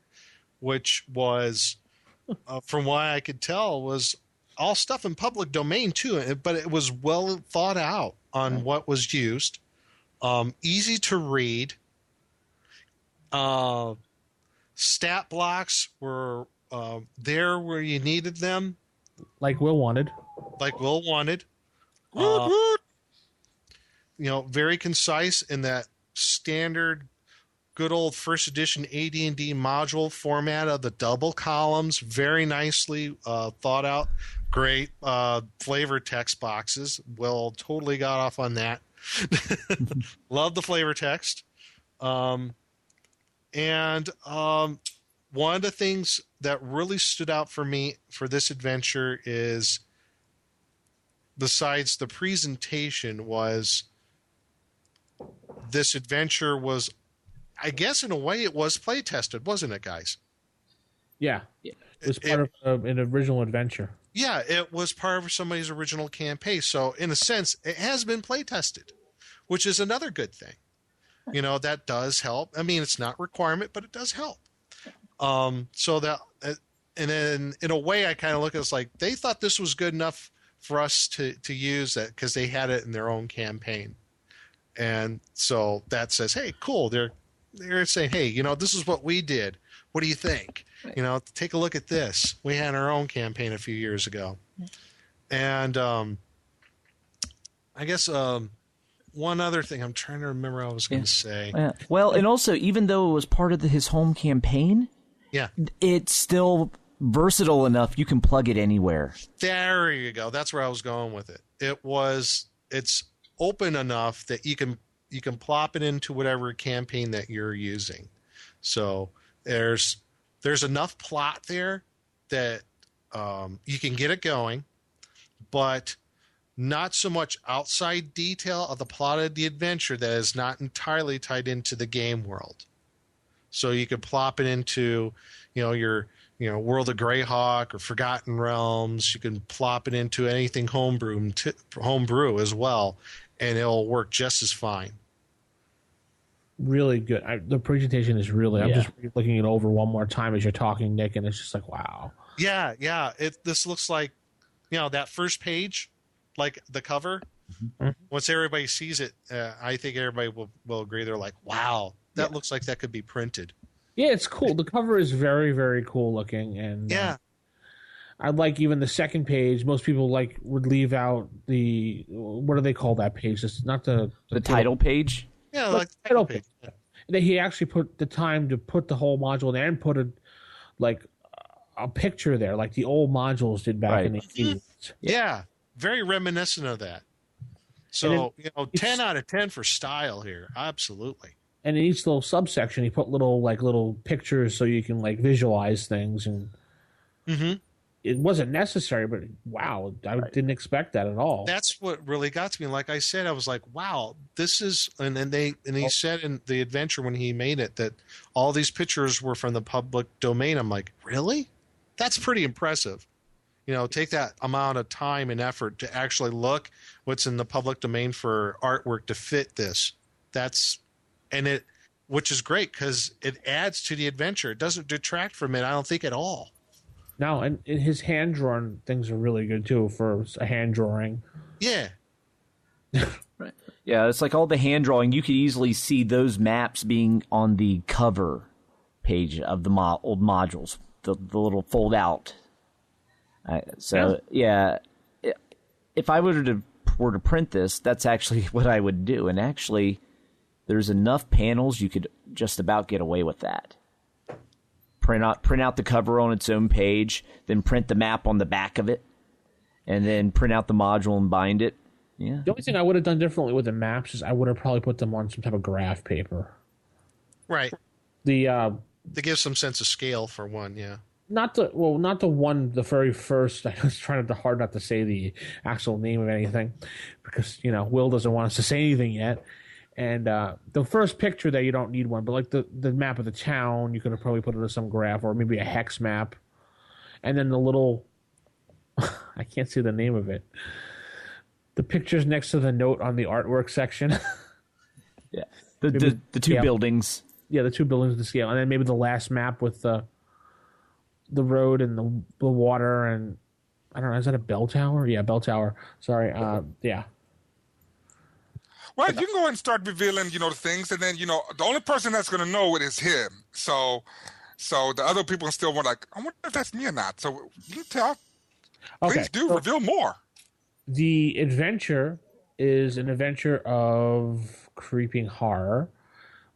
which was, from what I could tell, was all stuff in public domain too. But it was well thought out on what was used. Easy to read. Stat blocks were there where you needed them. Like Will wanted. Very concise in that standard good old first edition AD&D module format of the double columns, very nicely thought out. Great flavor text boxes. Will totally got off on that. Love the flavor text. And one of the things that really stood out for me for this adventure is, besides the presentation, was this adventure was, I guess in a way it was play tested, wasn't it, guys? Yeah. It was part of an original adventure. Yeah, it was part of somebody's original campaign. So in a sense, it has been play tested, which is another good thing. That does help. I mean, it's not a requirement, but it does help. So that, and then in a way I kind of look at it as like, they thought this was good enough for us to use that because they had it in their own campaign. And so that says, hey, cool. They're saying, hey, this is what we did. What do you think? Right. Take a look at this. We had our own campaign a few years ago. And I guess one other thing I'm trying to remember I was going to say. Well, and also, even though it was part of his home campaign, it's still versatile enough you can plug it anywhere. There you go. That's where I was going with it. It's open enough that you can plop it into whatever campaign that you're using. So there's enough plot there that you can get it going, but not so much outside detail of the plot of the adventure that is not entirely tied into the game world. So you could plop it into, your World of Greyhawk or Forgotten Realms. You can plop it into anything homebrew as well, and it'll work just as fine. Really good. The presentation is really. I'm just looking it over one more time as you're talking, Nick, and it's just like, wow. Yeah. This looks like, that first page, like the cover. Mm-hmm. Once everybody sees it, I think everybody will agree. They're like, wow, that looks like that could be printed. Yeah, it's cool. The cover is very, very cool looking, and I like even the second page. Most people would leave out the, what do they call that page? It's not the title page. Yeah, like the title page. He actually put the time to put the whole module there and put a picture there, like the old modules did back in the 80s. Yeah, very reminiscent of that. So, 10 out of 10 for style here. Absolutely. And in each little subsection, he put little pictures so you can visualize things. And it wasn't necessary, but wow, I didn't expect that at all. That's what really got to me. Like I said, I was like, wow, this is. And he said in the adventure when he made it that all these pictures were from the public domain. I'm like, really? That's pretty impressive. Take that amount of time and effort to actually look what's in the public domain for artwork to fit this. Which is great because it adds to the adventure. It doesn't detract from it, I don't think, at all. No, and his hand drawn things are really good too for a hand drawing. Yeah. Right. Yeah, it's like all the hand drawing. You could easily see those maps being on the cover page of the old modules, the little fold out. If I were to print this, that's actually what I would do. And actually, there's enough panels you could just about get away with that. Print out the cover on its own page, then print the map on the back of it, and then print out the module and bind it. Yeah. The only thing I would have done differently with the maps is I would have probably put them on some type of graph paper. Right. To give some sense of scale for one, yeah. Not the very first. I was trying hard not to say the actual name of anything because, Will doesn't want us to say anything yet. And the first picture there, you don't need one, but the map of the town, you could have probably put it on some graph or maybe a hex map. And then the little, I can't see the name of it. The pictures next to the note on the artwork section. Yeah. The two buildings. Yeah, the two buildings with the scale. And then maybe the last map with the road and the water and I don't know, is that a bell tower? Yeah, bell tower. Sorry. Yeah. Well, you can go ahead and start revealing, the things, and then, the only person that's going to know it is him. So the other people can still wonder, I wonder if that's me or not. So you can tell. Please reveal more. The adventure is an adventure of creeping horror,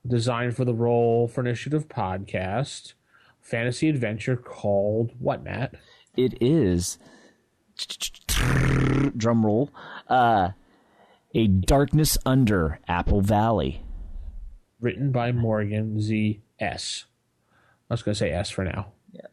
designed for the Roll for Initiative podcast. Fantasy adventure called what, Matt? It is drum roll. A Darkness Under Apple Valley. Written by Morgan Z. S. I was going to say S for now. Yeah.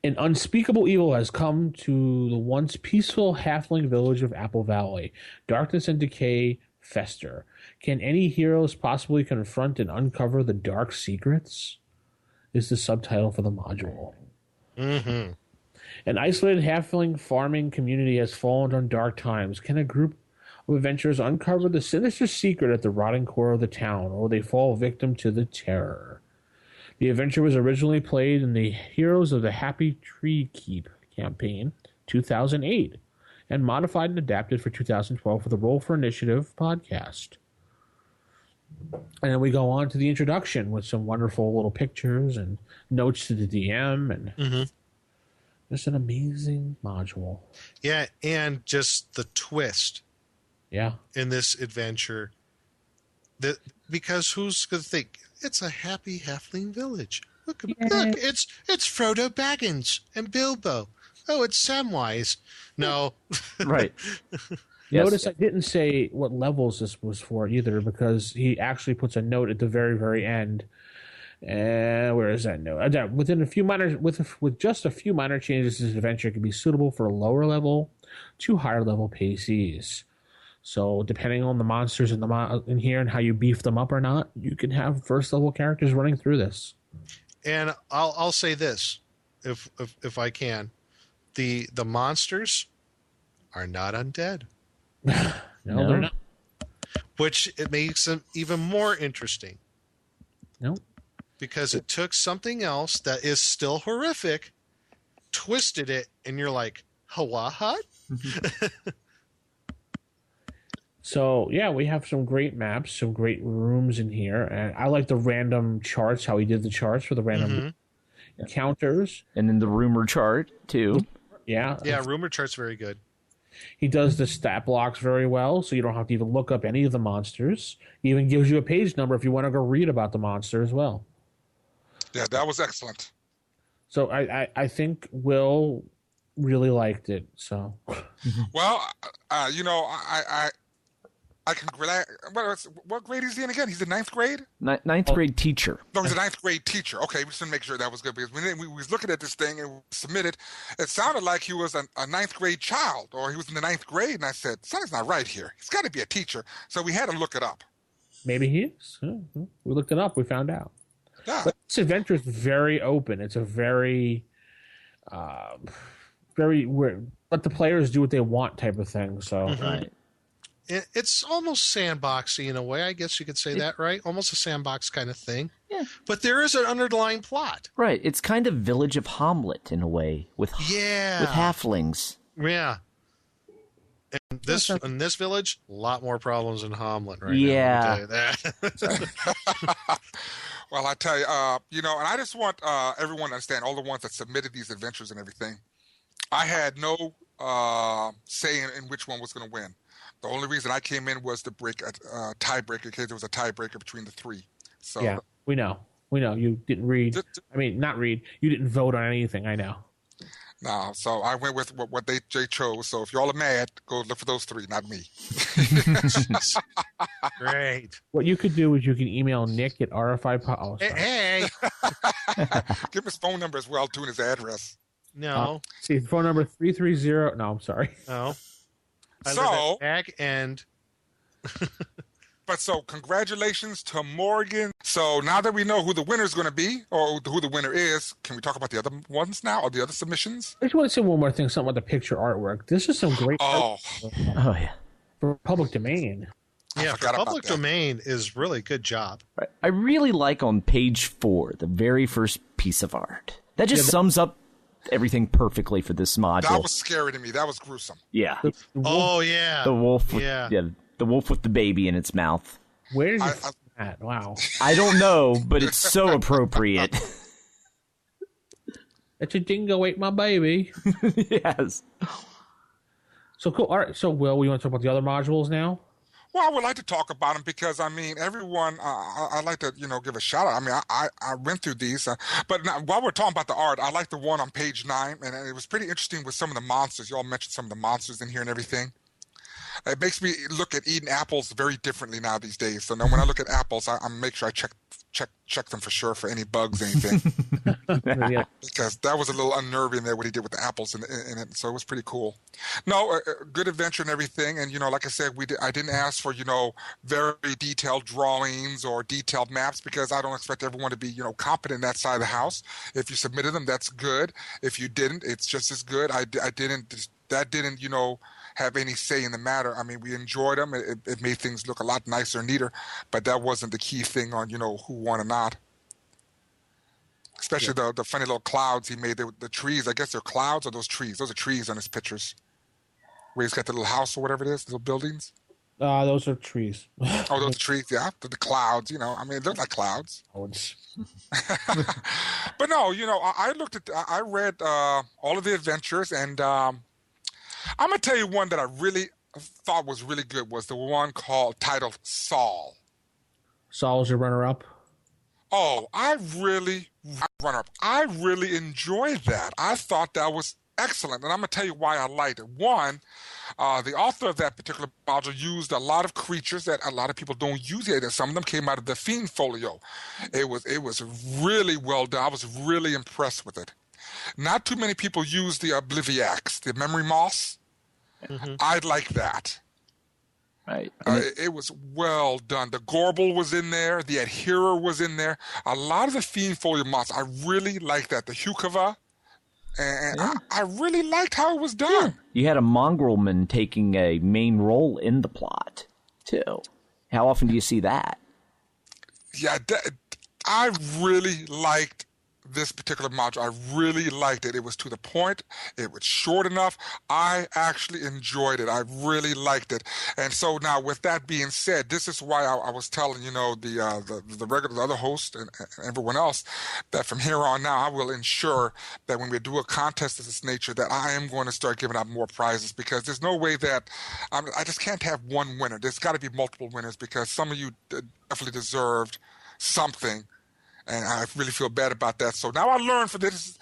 An unspeakable evil has come to the once peaceful halfling village of Apple Valley. Darkness and decay fester. Can any heroes possibly confront and uncover the dark secrets? Is the subtitle for the module. Mm-hmm. An isolated halfling farming community has fallen on dark times. Can a group of adventurers uncover the sinister secret at the rotting core of the town, or they fall victim to the terror? The adventure was originally played in the Heroes of the Happy Tree Keep campaign, 2008, and modified and adapted for 2012 for the Roll for Initiative podcast. And then we go on to the introduction with some wonderful little pictures and notes to the DM, and just an amazing module. Yeah, and just the twist. Yeah. In this adventure, because who's going to think it's a happy halfling village? Look, it's Frodo Baggins and Bilbo. Oh, it's Samwise. No, right. Notice I didn't say what levels this was for either, because he actually puts a note at the very, very end And where is that note? With just a few minor changes, this adventure can be suitable for lower level to higher level PCs. So depending on the monsters in here and how you beef them up or not, you can have first level characters running through this. And I'll say this, if I can, the monsters are not undead. No, they're not. Which it makes them even more interesting. No. Because it took something else that is still horrific, twisted it, and you're like, what? So, yeah, we have some great maps, some great rooms in here. And I like the random charts, how he did the charts for the random encounters. And then the rumor chart, too. Yeah. Yeah, rumor chart's very good. He does the stat blocks very well, so you don't have to even look up any of the monsters. He even gives you a page number if you want to go read about the monster as well. Yeah, that was excellent. So I think Will really liked it. So, well, I congratulate. What grade is he in again? He's in ninth grade. Ninth grade teacher. No, he's a ninth grade teacher. Okay, we just want to make sure that was good because when we was looking at this thing and submitted, it sounded like he was a ninth grade child or he was in the ninth grade. And I said, something's not right here. He's got to be a teacher. So we had to look it up. Maybe he is. We looked it up. We found out. Yeah. But this adventure is very open. It's a very let the players do what they want type of thing. So Right. It's almost sandboxy in a way, I guess you could say that, right? Almost a sandbox kind of thing. Yeah. But there is an underlying plot. Right. It's kind of Village of Hamlet in a way with halflings. Yeah. And in this village, a lot more problems in Hamlet right now. Yeah. Let me tell you that. Well, I tell you, and I just want everyone to understand, all the ones that submitted these adventures and everything, I had no say in which one was going to win. The only reason I came in was to break a tiebreaker in case there was a tiebreaker between the three. So yeah, we know. You didn't read. Not read. You didn't vote on anything. I know. No, so I went with what they chose. So if y'all are mad, go look for those three, not me. Great. What you could do is you can email Nick at RFI. Oh, hey. Give him his phone number as well, too, and his address. No. See, phone number 330. No, I'm sorry. No. I So- live at back end. But so congratulations to Morgan. So now that we know who the winner is going to be, or who the winner is, can we talk about the other ones now, or the other submissions? I just want to say one more thing, something about the picture artwork. This is some great Oh, Oh, yeah. for public domain. Yeah, for forgot about public that. domain is really good job. I really like on page 4, the very first piece of art. That just sums up everything perfectly for this module. that was scary to me. That was gruesome. yeah. The wolf, Oh, yeah. The wolf with, Yeah. the wolf with the baby in its mouth. where did you I- find that? Wow. I don't know, but it's so appropriate. It's a dingo ate my baby. Yes. So cool. All right. So, Will, we want to talk about the other modules now? Well, I would like to talk about them because, I mean, everyone, I'd like to, give a shout out. I mean, I went through these, but now, while we're talking about the art, I like the one on page 9, and it was pretty interesting with some of the monsters. You all mentioned some of the monsters in here and everything. It makes me look at eating apples very differently now these days. So now when I look at apples, I make sure I check them for sure for any bugs, anything. Yeah. Because that was a little unnerving there, what he did with the apples in it. So it was pretty cool. No, a good adventure and everything. And, like I said, I didn't ask for, very detailed drawings or detailed maps because I don't expect everyone to be, competent in that side of the house. If you submitted them, that's good. If you didn't, it's just as good. That didn't, have any say in the matter. I mean, we enjoyed them. It made things look a lot nicer and neater, but that wasn't the key thing on, who won or not. Especially the funny little clouds he made, the trees. I guess they're clouds or those trees. Those are trees on his pictures. Where he's got the little house or whatever it is, little buildings. Those are trees. Oh, those trees, yeah. The clouds, I mean, they're like clouds. But no, I read all of the adventures, and I'm going to tell you one that I really thought was really good was the one titled Saul. Saul's your runner-up? Oh, I really enjoyed that. I thought that was excellent, and I'm going to tell you why I liked it. One, The author of that particular module used a lot of creatures that a lot of people don't use here. Some of them came out of the Fiend Folio. It was really well done. I was really impressed with it. Not too many people use the Obliviacs, the Memory Moss. Mm-hmm. I like that. Right. It was well done. The Gorble was in there. The Adherer was in there. A lot of the Fiend Folio mods, I really liked that. The Hukava. And I really liked how it was done. Yeah. You had a Mongrelman taking a main role in the plot, too. How often do you see that? Yeah, I really liked this particular module. I really liked it. It was to the point. It was short enough. I actually enjoyed it. I really liked it. And so now, with that being said, this is why I was telling the other host and everyone else that from here on now I will ensure that when we do a contest of this nature, that I am going to start giving out more prizes, because there's no way that I just can't have one winner. There's got to be multiple winners, because some of you definitely deserved something. And I really feel bad about that. So now I learned from this,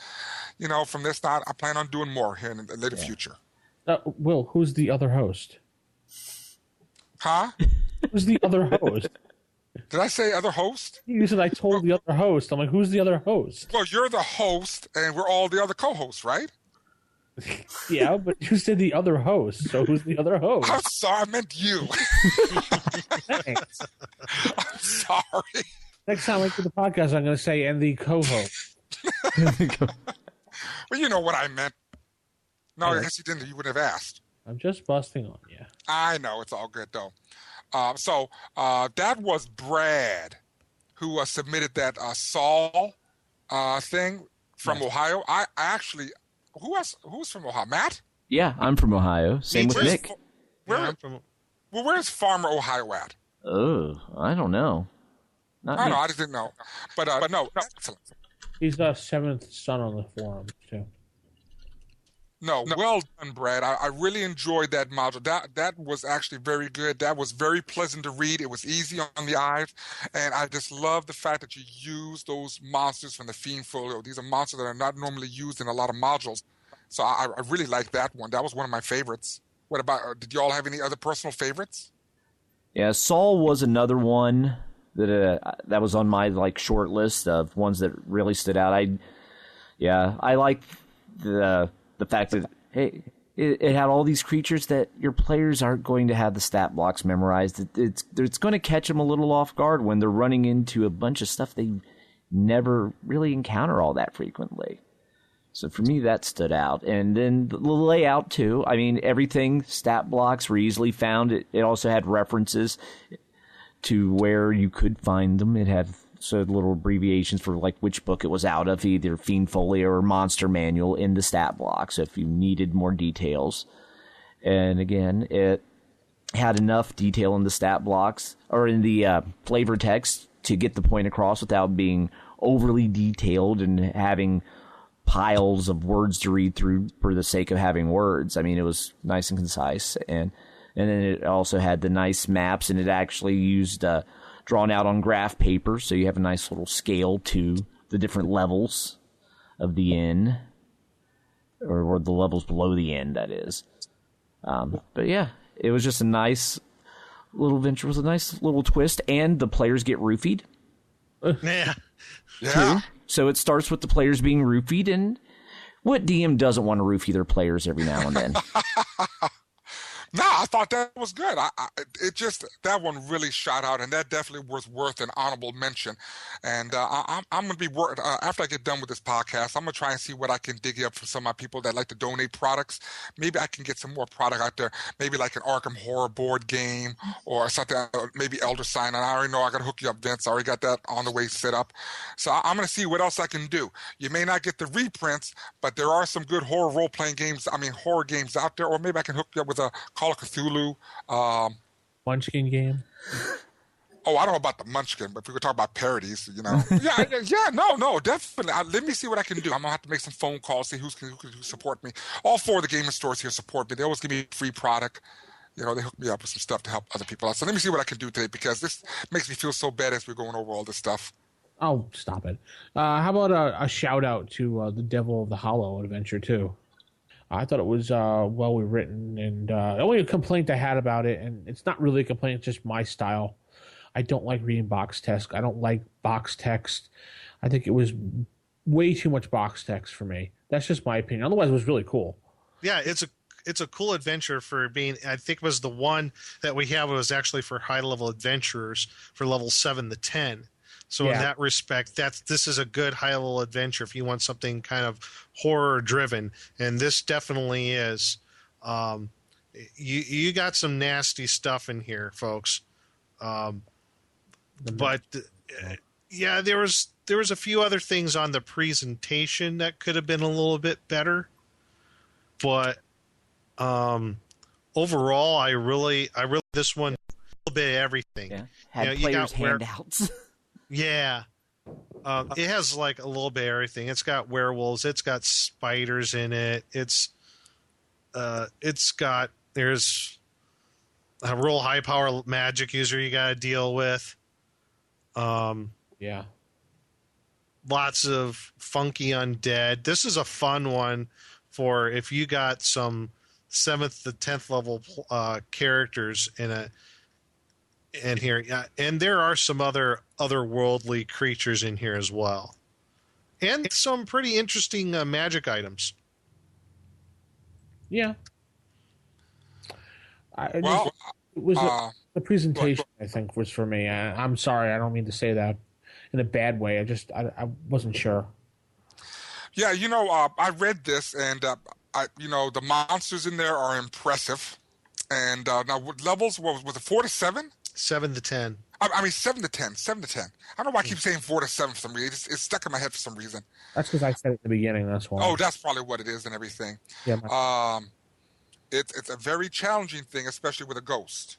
I plan on doing more here in the later future. Will, who's the other host? Huh? Who's the other host? Did I say other host? You said I told the other host. I'm like, who's the other host? Well, you're the host, and we're all the other co-hosts, right? Yeah, but you said the other host, so who's the other host? I'm sorry, I meant you. Thanks. I'm sorry. Next time I do the podcast, I'm going to say, and the co-host. Well, you know what I meant. No, I guess you didn't. You would have asked. I'm just busting on you. I know. It's all good, though. So that was Brad who submitted that Saul thing from Ohio. I actually, who's from Ohio? Matt? Yeah, I'm from Ohio. Same with Nick. Where's Farmer, Ohio at? Oh, I don't know. I just didn't know. But no, excellent. He's the seventh son on the forum, too. No, well done, Brad. I really enjoyed that module. That was actually very good. That was very pleasant to read. It was easy on the eyes. And I just love the fact that you use those monsters from the Fiend Folio. These are monsters that are not normally used in a lot of modules. So I really liked that one. That was one of my favorites. What about, did you all have any other personal favorites? Yeah, Saul was another one that was on my short list of ones that really stood out. I like the fact that it had all these creatures that your players aren't going to have the stat blocks memorized. It's going to catch them a little off guard when they're running into a bunch of stuff they never really encounter all that frequently. So for me, that stood out. And then the layout too. I mean, everything, stat blocks were easily found. It also had references to where you could find them. It had little abbreviations for which book it was out of, either Fiend Folio or Monster Manual in the stat block. So if you needed more details, and again, it had enough detail in the stat blocks or in the flavor text to get the point across without being overly detailed and having piles of words to read through for the sake of having words. I mean, it was nice and concise, and then it also had the nice maps, and it actually used drawn out on graph paper, so you have a nice little scale to the different levels of the inn, or the levels below the inn, that is. But yeah, it was just a nice little venture with a nice little twist, and the players get roofied. Yeah. Yeah. So it starts with the players being roofied, and what DM doesn't want to roofie their players every now and then? No, I thought that was good. That one really shot out, and that definitely was worth an honorable mention. And I'm going to be after I get done with this podcast, I'm going to try and see what I can dig up for some of my people that like to donate products. Maybe I can get some more product out there. Maybe like an Arkham Horror board game or something. Maybe Elder Sign. And I already know I got to hook you up, Vince. I already got that on the way set up. So I'm going to see what else I can do. You may not get the reprints, but there are some good horror role-playing games. horror games out there. Or maybe I can hook you up with a Call of Cthulhu. Munchkin game. Oh, I don't know about the Munchkin, but if we could talk about parodies, no, definitely. Let me see what I can do. I'm gonna have to make some phone calls, see who can support me. All four of the gaming stores here support me. They always give me free product. They hook me up with some stuff to help other people out. So let me see what I can do today, because this makes me feel so bad as we're going over all this stuff. Oh, stop it. How about a shout out to the Devil of the Hollow adventure too? I thought it was well written, and the only complaint I had about it, and it's not really a complaint, it's just my style. I don't like reading box text. I don't like box text. I think it was way too much box text for me. That's just my opinion. Otherwise, it was really cool. Yeah, it's a cool adventure for being. I think it was the one that we have was actually for high level adventurers for level 7 to 10. So in that respect, this is a good high level adventure if you want something kind of horror driven, and this definitely is. You got some nasty stuff in here, folks. But yeah, there was a few other things on the presentation that could have been a little bit better, but overall, I really this one a little bit of everything. Yeah, had players' handouts. Yeah, it has like a little bit of everything. It's got werewolves. It's got spiders in it. There's a real high power magic user you got to deal with. Yeah. Lots of funky undead. This is a fun one for if you got some 7th to 10th level characters in here. Yeah, and there are some otherworldly creatures in here as well, and some pretty interesting magic items. Yeah. The presentation, I think, was for me. I'm sorry, I don't mean to say that in a bad way. I wasn't sure. Yeah, I read this, and the monsters in there are impressive. And now, what levels was it? 4 to 7? 7 to 10. I mean 7 to 10. 7 to 10. I don't know why I keep saying 4 to 7 for some reason. It's stuck in my head for some reason. That's because I said it at the beginning. That's why. Oh, that's probably what it is and everything. Yeah. It's a very challenging thing, especially with a ghost.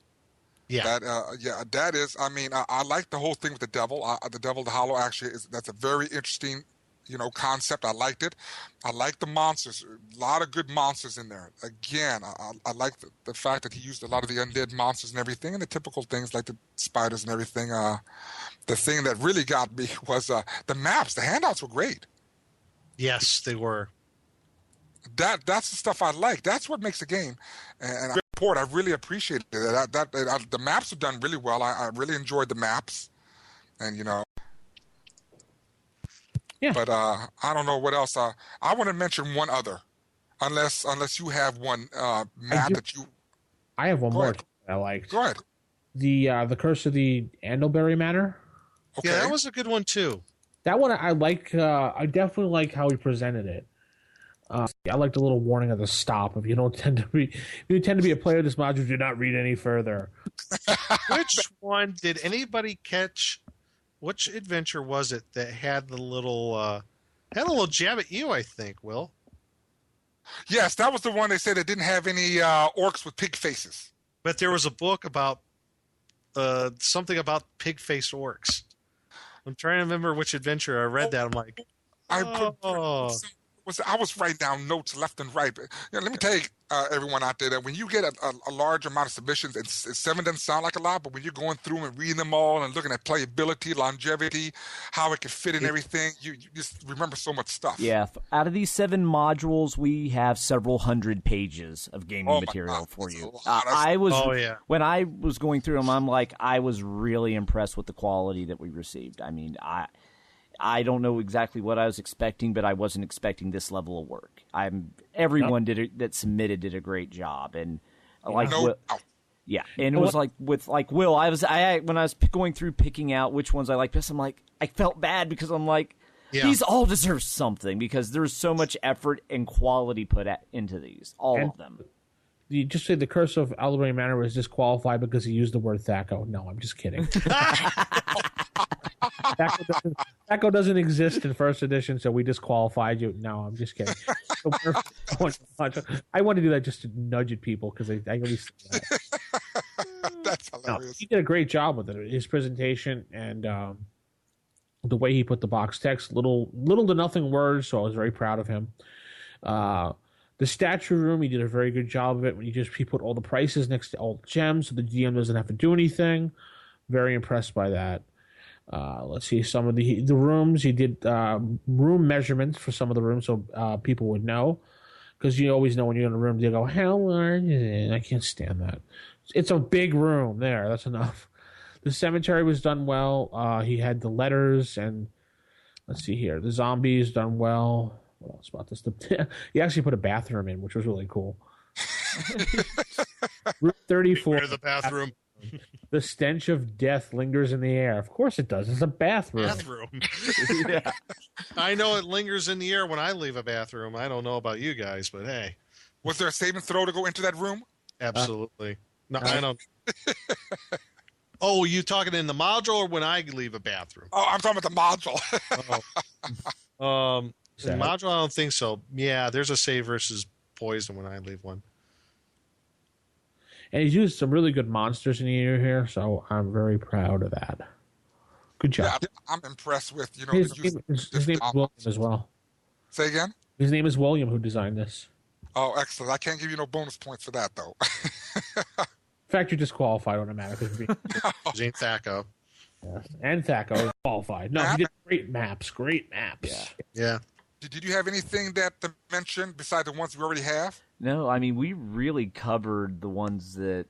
Yeah. That is. I mean, I like the whole thing with the devil. The devil, the hollow, actually that's a very interesting, concept. I liked it. I like the monsters. A lot of good monsters in there. Again, I like the fact that he used a lot of the undead monsters and everything, and the typical things like the spiders and everything. The thing that really got me was the maps. The handouts were great. Yes, they were. That's the stuff I like. That's what makes a game. And I really appreciated it. The maps are done really well. I really enjoyed the maps, and Yeah. But I don't know what else. I want to mention one other, unless you have one map that you. I have one more that I liked. Go ahead. The Curse of the Andlebury Manor. Okay. Yeah, that was a good one too. That one I like. I definitely like how he presented it. I like the little warning at the stop. If you tend to be a player of this module, do not read any further. Which one did anybody catch? Which adventure was it that had the little jab at you? I think, Will. Yes, that was the one they said it didn't have any orcs with pig faces. But there was a book about something about pig-faced orcs. I'm trying to remember which adventure I read that. I'm like, I was writing down notes left and right. But, let me tell you, everyone out there, that when you get a large amount of submissions, and 7 doesn't sound like a lot, but when you're going through and reading them all and looking at playability, longevity, how it can fit in everything, you just remember so much stuff. Yeah, out of these 7 modules, we have several hundred pages of gaming material for you. When I was going through them, I'm like, I was really impressed with the quality that we received. I mean, I don't know exactly what I was expecting, but I wasn't expecting this level of work. Everyone that submitted did a great job, and it was like with Will. When I was going through picking out which ones I liked best, I'm like, I felt bad because I'm like, these all deserve something because there's so much effort and quality put into these, all of them. You just say the Curse of Andlebury Manor was disqualified because he used the word Thaco. No, I'm just kidding. Thaco doesn't exist in first edition, so we disqualified you. No, I'm just kidding. I want to do that just to nudge at people because I always say that. That's hilarious. No, he did a great job with it. His presentation and the way he put the box text, little to nothing words, so I was very proud of him. The statue room, he did a very good job of it when he put all the prices next to all the gems, so the GM doesn't have to do anything. Very impressed by that. Let's see some of the rooms. He did room measurements for some of the rooms so people would know. because you always know when you're in a room, they go, how large is it? I can't stand that. It's a big room. There, that's enough. The cemetery was done well. He had the letters, and let's see here. The zombies done well. What else about this? He actually put a bathroom in, which was really cool. Route 34. Where the bathroom? The stench of death lingers in the air. Of course it does. It's a bathroom. Yeah. I know it lingers in the air when I leave a bathroom. I don't know about you guys, but hey. Was there a save and throw to go into that room? Absolutely. No, I don't. Oh, you talking in the module or when I leave a bathroom? Oh, I'm talking about the module. In the module, I don't think so. Yeah, there's a save versus poison when I leave one. And he's used some really good monsters in the year here, so I'm very proud of that. Good job. Yeah, I'm impressed with, his name is William as well. Say again? His name is William, who designed this. Oh, excellent. I can't give you no bonus points for that, though. In fact, you're disqualified automatically. His ain't Thaco. Yeah. And Thaco qualified. No, he did great maps. Yeah. Did you have anything to mention besides the ones we already have? No, I mean, we really covered the ones that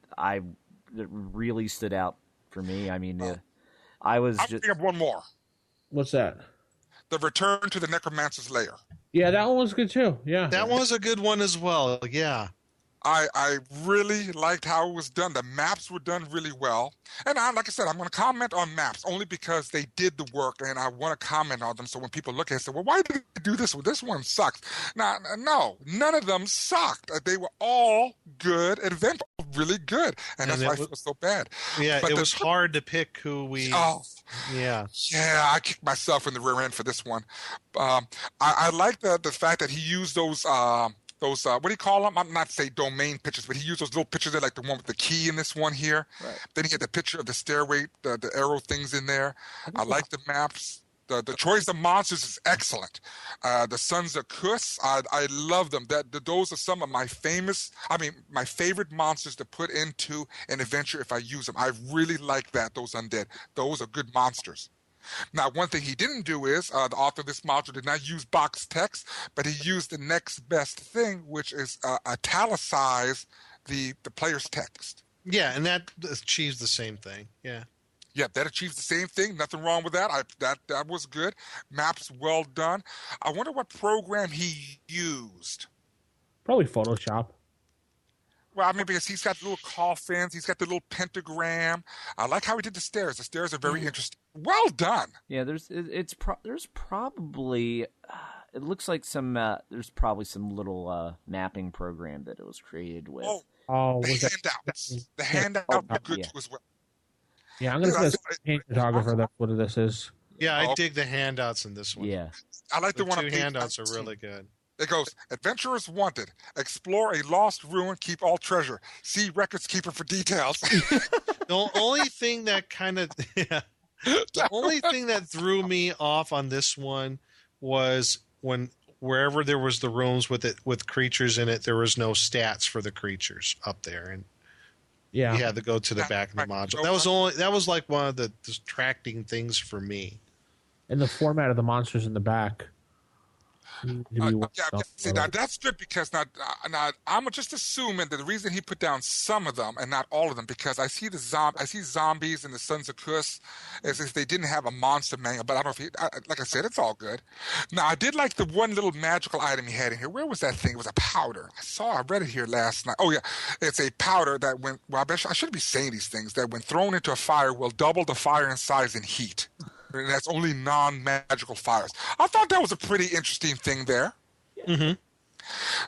really stood out for me. I mean, I'll bring up one more. What's that? The Return to the Necromancer's Lair. Yeah, that one was good too. Yeah. That one was a good one as well. Yeah. I really liked how it was done. The maps were done really well. And like I said, I'm going to comment on maps only because they did the work and I want to comment on them. So when people look at it, say, well, why did they do this? Well, this one sucks. Now, no, none of them sucked. They were all good adventures, really good. And that's why I feel so bad. Yeah, but it was hard to pick who we... Oh, yeah. Yeah, I kicked myself in the rear end for this one. I like the fact that he used those what do you call them? I'm not say domain pictures, but he used those little pictures there, like the one with the key in this one here. Right. Then he had the picture of the stairway, the arrow things in there. I like the maps. The choice of monsters is excellent. The Sons of Kuss, I love them. Those are some of my favorite monsters to put into an adventure if I use them. I really like that. Those undead. Those are good monsters. Now, one thing he didn't do is the author of this module did not use box text, but he used the next best thing, which is italicize the player's text. Yeah, and that achieves the same thing. Yeah. Yeah, that achieves the same thing. Nothing wrong with that. That was good. Maps well done. I wonder what program he used. Probably Photoshop. Well, I mean, because he's got little coffins, he's got the little pentagram. I like how he did the stairs. The stairs are very interesting. Well done. Yeah, there's probably it looks like there's probably some little mapping program that it was created with. The handouts are good too as well. Yeah, I'm going to say paint photographer. That's what this is. Yeah, I dig the handouts in this one. Yeah, I like the one. Two handouts are really good. It goes, adventurers wanted. Explore a lost ruin, keep all treasure. See records keeper for details. The only thing that the only thing that threw me off on this one was wherever there was the rooms with creatures in it, there was no stats for the creatures up there, and you had to go to the back of the module. That was like one of the distracting things for me. And the format of the monsters in the back. See, now that's good because now I'm just assuming that the reason he put down some of them and not all of them, because I see zombies and the Sons of Kuss as if they didn't have a monster manual. But I don't know if like I said, it's all good. Now I did like the one little magical item he had in here. Where was that thing? It was a powder. I read it here last night. Oh yeah, it's a powder that I shouldn't be saying these things. That when thrown into a fire will double the fire in size and heat. And that's only non-magical fires. I thought that was a pretty interesting thing there. Mm-hmm.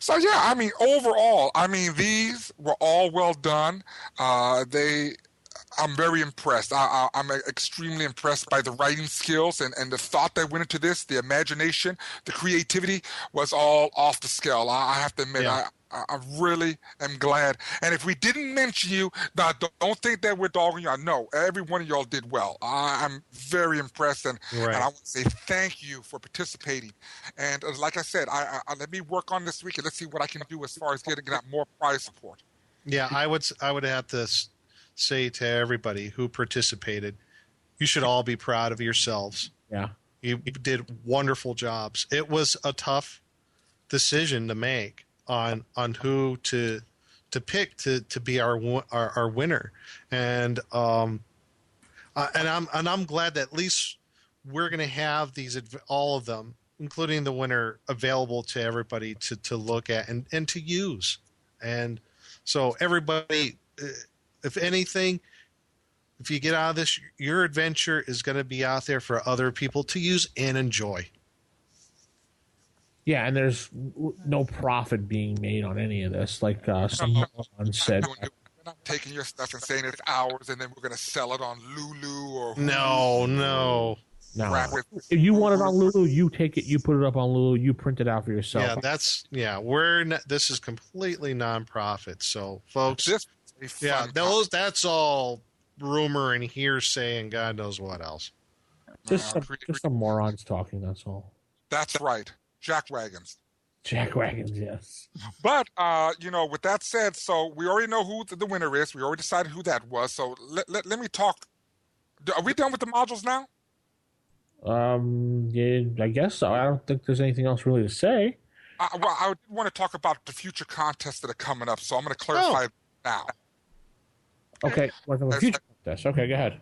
So yeah, I mean, overall, these were all well done. I'm very impressed. I'm extremely impressed by the writing skills and the thought that went into this. The imagination, the creativity was all off the scale. I have to admit, I really am glad. And if we didn't mention you, don't think that we're dogging you. No, every one of y'all did well. I'm very impressed, and I want to say thank you for participating. And like I said, let me work on this week, and let's see what I can do as far as getting out more prize support. Yeah, I would have to say to everybody who participated, you should all be proud of yourselves. Yeah. You did wonderful jobs. It was a tough decision to make. on who to pick to be our winner, and I'm glad that at least we're going to have all of them, including the winner, available to everybody to look at and to use. And so everybody, if anything, if you get out of this, your adventure is going to be out there for other people to use and enjoy. Yeah, and there's no profit being made on any of this, like someone said. We're not taking your stuff and saying it's ours, and then we're going to sell it on Lulu or no. If you want it on Lulu, you take it, you put it up on Lulu, you print it out for yourself. This is completely non-profit. So, folks, that's all rumor and hearsay and God knows what else. Just some morons talking. That's all. That's right. Jackwagons. Jackwagons, yes. But, with that said, so we already know who the winner is. We already decided who that was. So let me talk. Are we done with the modules now? Yeah, I guess so. I don't think there's anything else really to say. I want to talk about the future contests that are coming up, so I'm going to clarify now. Okay, future contests. Okay, go ahead.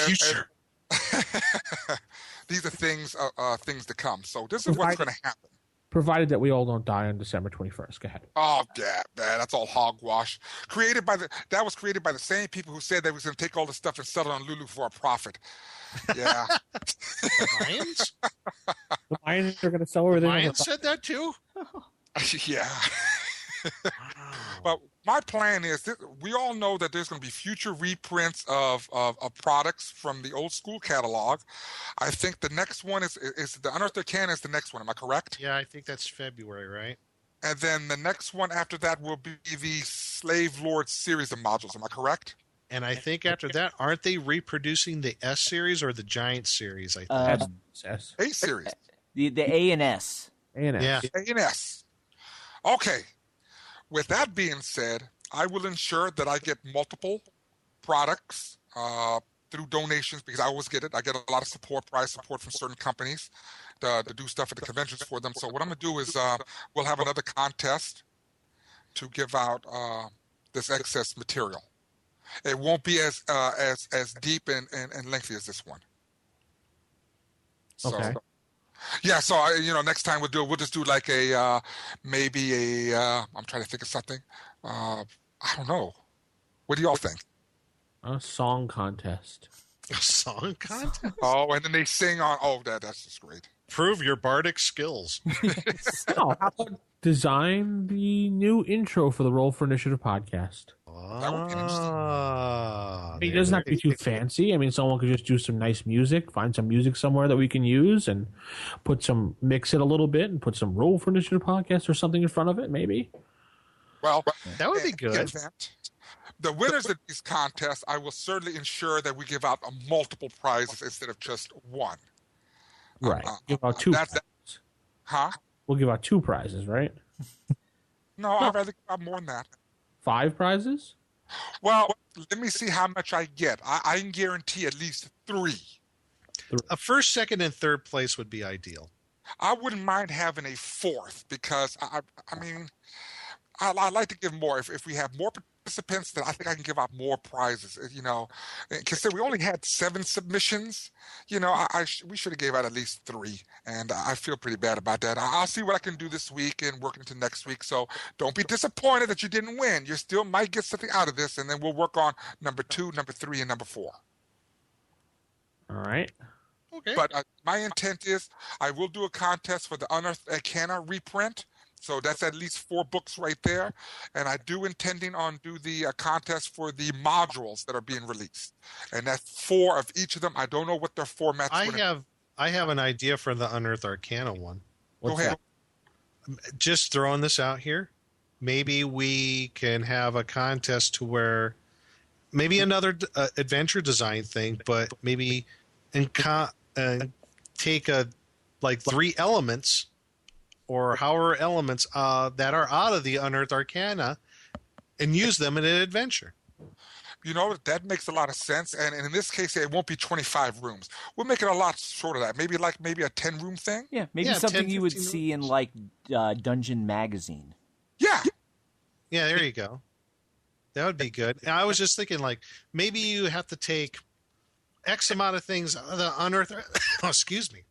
Future. These are things to come. So this is what's going to happen. Provided that we all don't die on December 21st. Go ahead. Oh, yeah, man, that's all hogwash. That was created by the same people who said they was going to take all the stuff and sell it on Lulu for a profit. Yeah. The Mayans? The Mayans are going to sell everything. The Mayans said that too? Yeah. But my plan is we all know that there's going to be future reprints of products from the old school catalog. I think the next one is the Unearthed Arcana is the next one. Am I correct? Yeah, I think that's February, right? And then the next one after that will be the Slave Lord series of modules. Am I correct? And I think after that, aren't they reproducing the S series or the Giant series? I think S. A series. The A and S. A and S. Yeah. A and S. Okay. With that being said, I will ensure that I get multiple products through donations because I always get it. I get a lot of prize support from certain companies to do stuff at the conventions for them. So what I'm going to do is we'll have another contest to give out this excess material. It won't be as deep and lengthy as this one. So, okay. Yeah, so next time we'll just do like I'm trying to think of something. I don't know. What do y'all think? A song contest. A song contest? Oh, and then they sing on. Oh, that's just great. Prove your bardic skills. How about design the new intro for the Roll for Initiative podcast? That would be interesting. It doesn't have to be too fancy. I mean, someone could just do some nice music, find some music somewhere that we can use, and mix it a little bit, and put some Roll for Initiative podcast or something in front of it, maybe. Well, that would be good. The winners of these contests, I will certainly ensure that we give out multiple prizes instead of just one. Right. Give out two prizes. Huh? We'll give out 2 prizes, right? No, I'd rather give out more than that. 5 prizes? Well, let me see how much I get. I can guarantee at least 3. A first, second, and third place would be ideal. I wouldn't mind having a 4th because, I I'd like to give more. If we have more participants, then I think I can give out more prizes. Consider we only had 7 submissions. We should have gave out at least 3, and I feel pretty bad about that. I'll see what I can do this week and work into next week. So don't be disappointed that you didn't win. You still might get something out of this, and then we'll work on number 2, number 3, and number 4. All right. Okay. But my intent is I will do a contest for the Unearthed Arcana reprint. So that's at least 4 books right there. And I do intending on do the contest for the modules that are being released. And that's 4 of each of them. I don't know what their formats are. I have an idea for the Unearthed Arcana one. Go ahead. Just throwing this out here. Maybe we can have a contest to where maybe another adventure design thing, but maybe take 3 elements or however elements that are out of the Unearthed Arcana and use them in an adventure. That makes a lot of sense. And in this case, it won't be 25 rooms. We'll make it a lot shorter than that. Maybe a 10-room thing? Yeah, maybe something you would see in Dungeon Magazine. Yeah, there you go. That would be good. And I was just thinking, like, maybe you have to take X amount of things, the Unearthed, excuse me,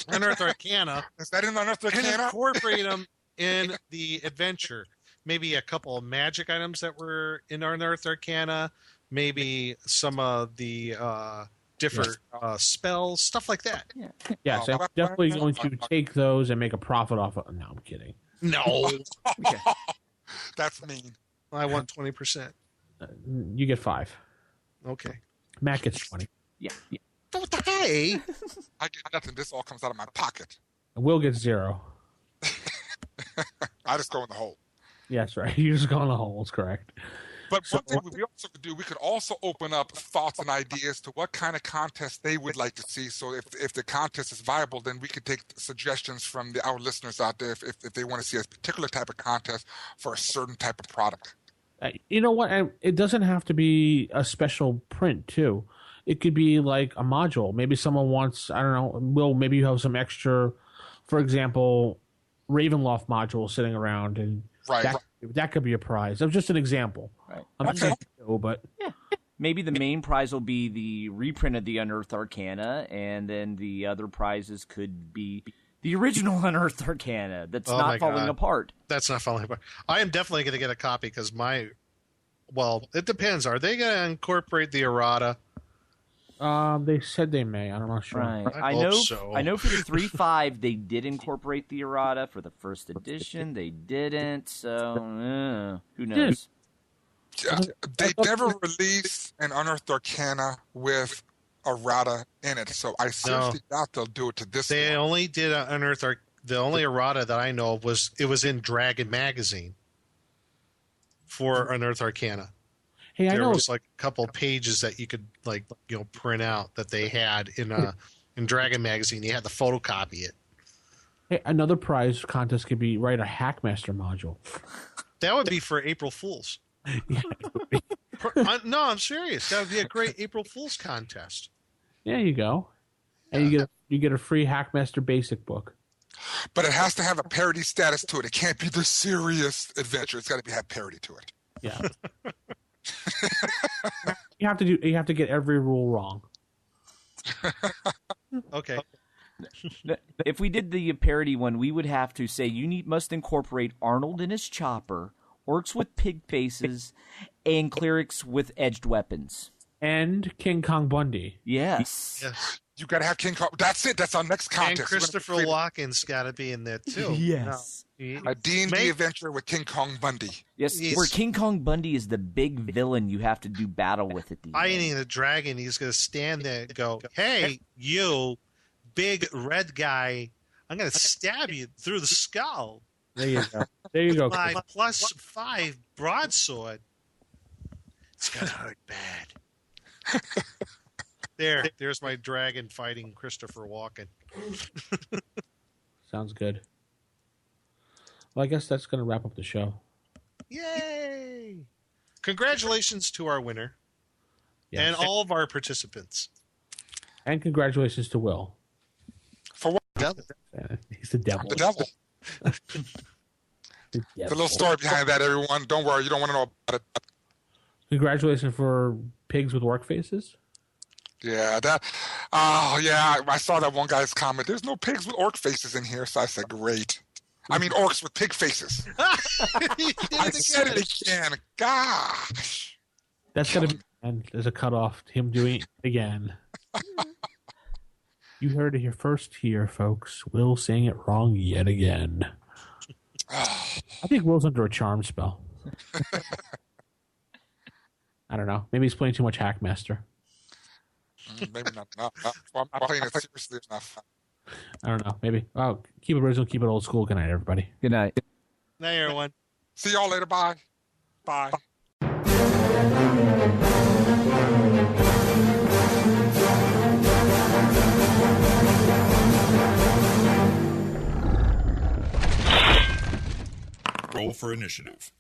Unearthed Arcana. Is that in Unearthed And Arcana? incorporate them in the adventure. Maybe a couple of magic items that were in Unearthed Arcana. Maybe some of the different spells, stuff like that. Yeah, so I'm definitely going to take those and make a profit off of. No, I'm kidding. No. That's mean. I want 20%. You get 5. Okay. Matt gets 20. Yeah. Hey. I get nothing. This all comes out of my pocket. And Will gets 0. I just go in the hole. Yes, right. You just go in the hole. It's correct. But one thing we also could do, we could also open up thoughts and ideas to what kind of contest they would like to see. So if the contest is viable, then we could take suggestions from our listeners out there if they want to see a particular type of contest for a certain type of product. You know what? And it doesn't have to be a special print, too. It could be like a module. Maybe someone wants, I don't know, Will, maybe you have some extra, for example, Ravenloft module sitting around, and that could be a prize. That was just an example. Right. I'm not saying no, but maybe the main prize will be the reprint of the Unearthed Arcana, and then the other prizes could be the original Unearthed Arcana that's not falling apart. That's not falling apart. I am definitely going to get a copy because it depends. Are they going to incorporate the errata? They said they may. I'm not sure. Right. I hope so. I know for the 3.5 they did incorporate the errata. For the first edition they didn't. So who knows? They never released an Unearthed Arcana with errata in it, so I seriously doubt they'll do it to this. They one. only did the only errata that I know of was in Dragon Magazine for Unearthed Arcana. Hey, I there know was like a couple pages that you could print out that they had in Dragon Magazine. You had to photocopy it. Hey, another prize contest could be write a Hackmaster module. That would be for April Fools. No, I'm serious. That would be a great April Fool's contest. There you go. And you get a free Hackmaster Basic book. But it has to have a parody status to it. It can't be the serious adventure. It's got to have parody to it. Yeah. You have to get every rule wrong. Okay. If we did the parody one, we would have to say must incorporate Arnold and his chopper, orcs with pig faces, and clerics with edged weapons. And King Kong Bundy. Yes. You got to have King Kong. That's it. That's our next contest. And Christopher Walken's got to be in there too. Yes. A D&D adventure with King Kong Bundy. Yes, where King Kong Bundy is the big villain you have to do battle with at the end. Fighting the dragon, he's going to stand there and go, "Hey, you big red guy, I'm going to stab you through the skull." There you go. There you go. My +5 broadsword. It's going to hurt bad. There's my dragon fighting Christopher Walken. Sounds good. Well, I guess that's going to wrap up the show. Yay! Congratulations to our winner Yes. and all of our participants. And congratulations to Will. For what? Devil. He's the devil. I'm the devil. The There's a little story behind that, everyone. Don't worry. You don't want to know about it. Congratulations for pigs with orc faces. Yeah, I saw that one guy's comment. There's no pigs with orc faces in here, so I said, great. I mean, orcs with pig faces. I said it again. Gosh. That's going to be, and there's a cutoff to him doing it again. You heard it here first here, folks. Will saying it wrong yet again. I think Will's under a charm spell. I don't know. Maybe he's playing too much Hackmaster. Maybe not. No. Well, I'm playing it seriously enough. I don't know. Maybe. Oh, keep it original, keep it old school. Good night, everybody. Good night. Night, everyone. See y'all later. Bye. Bye. Roll for initiative.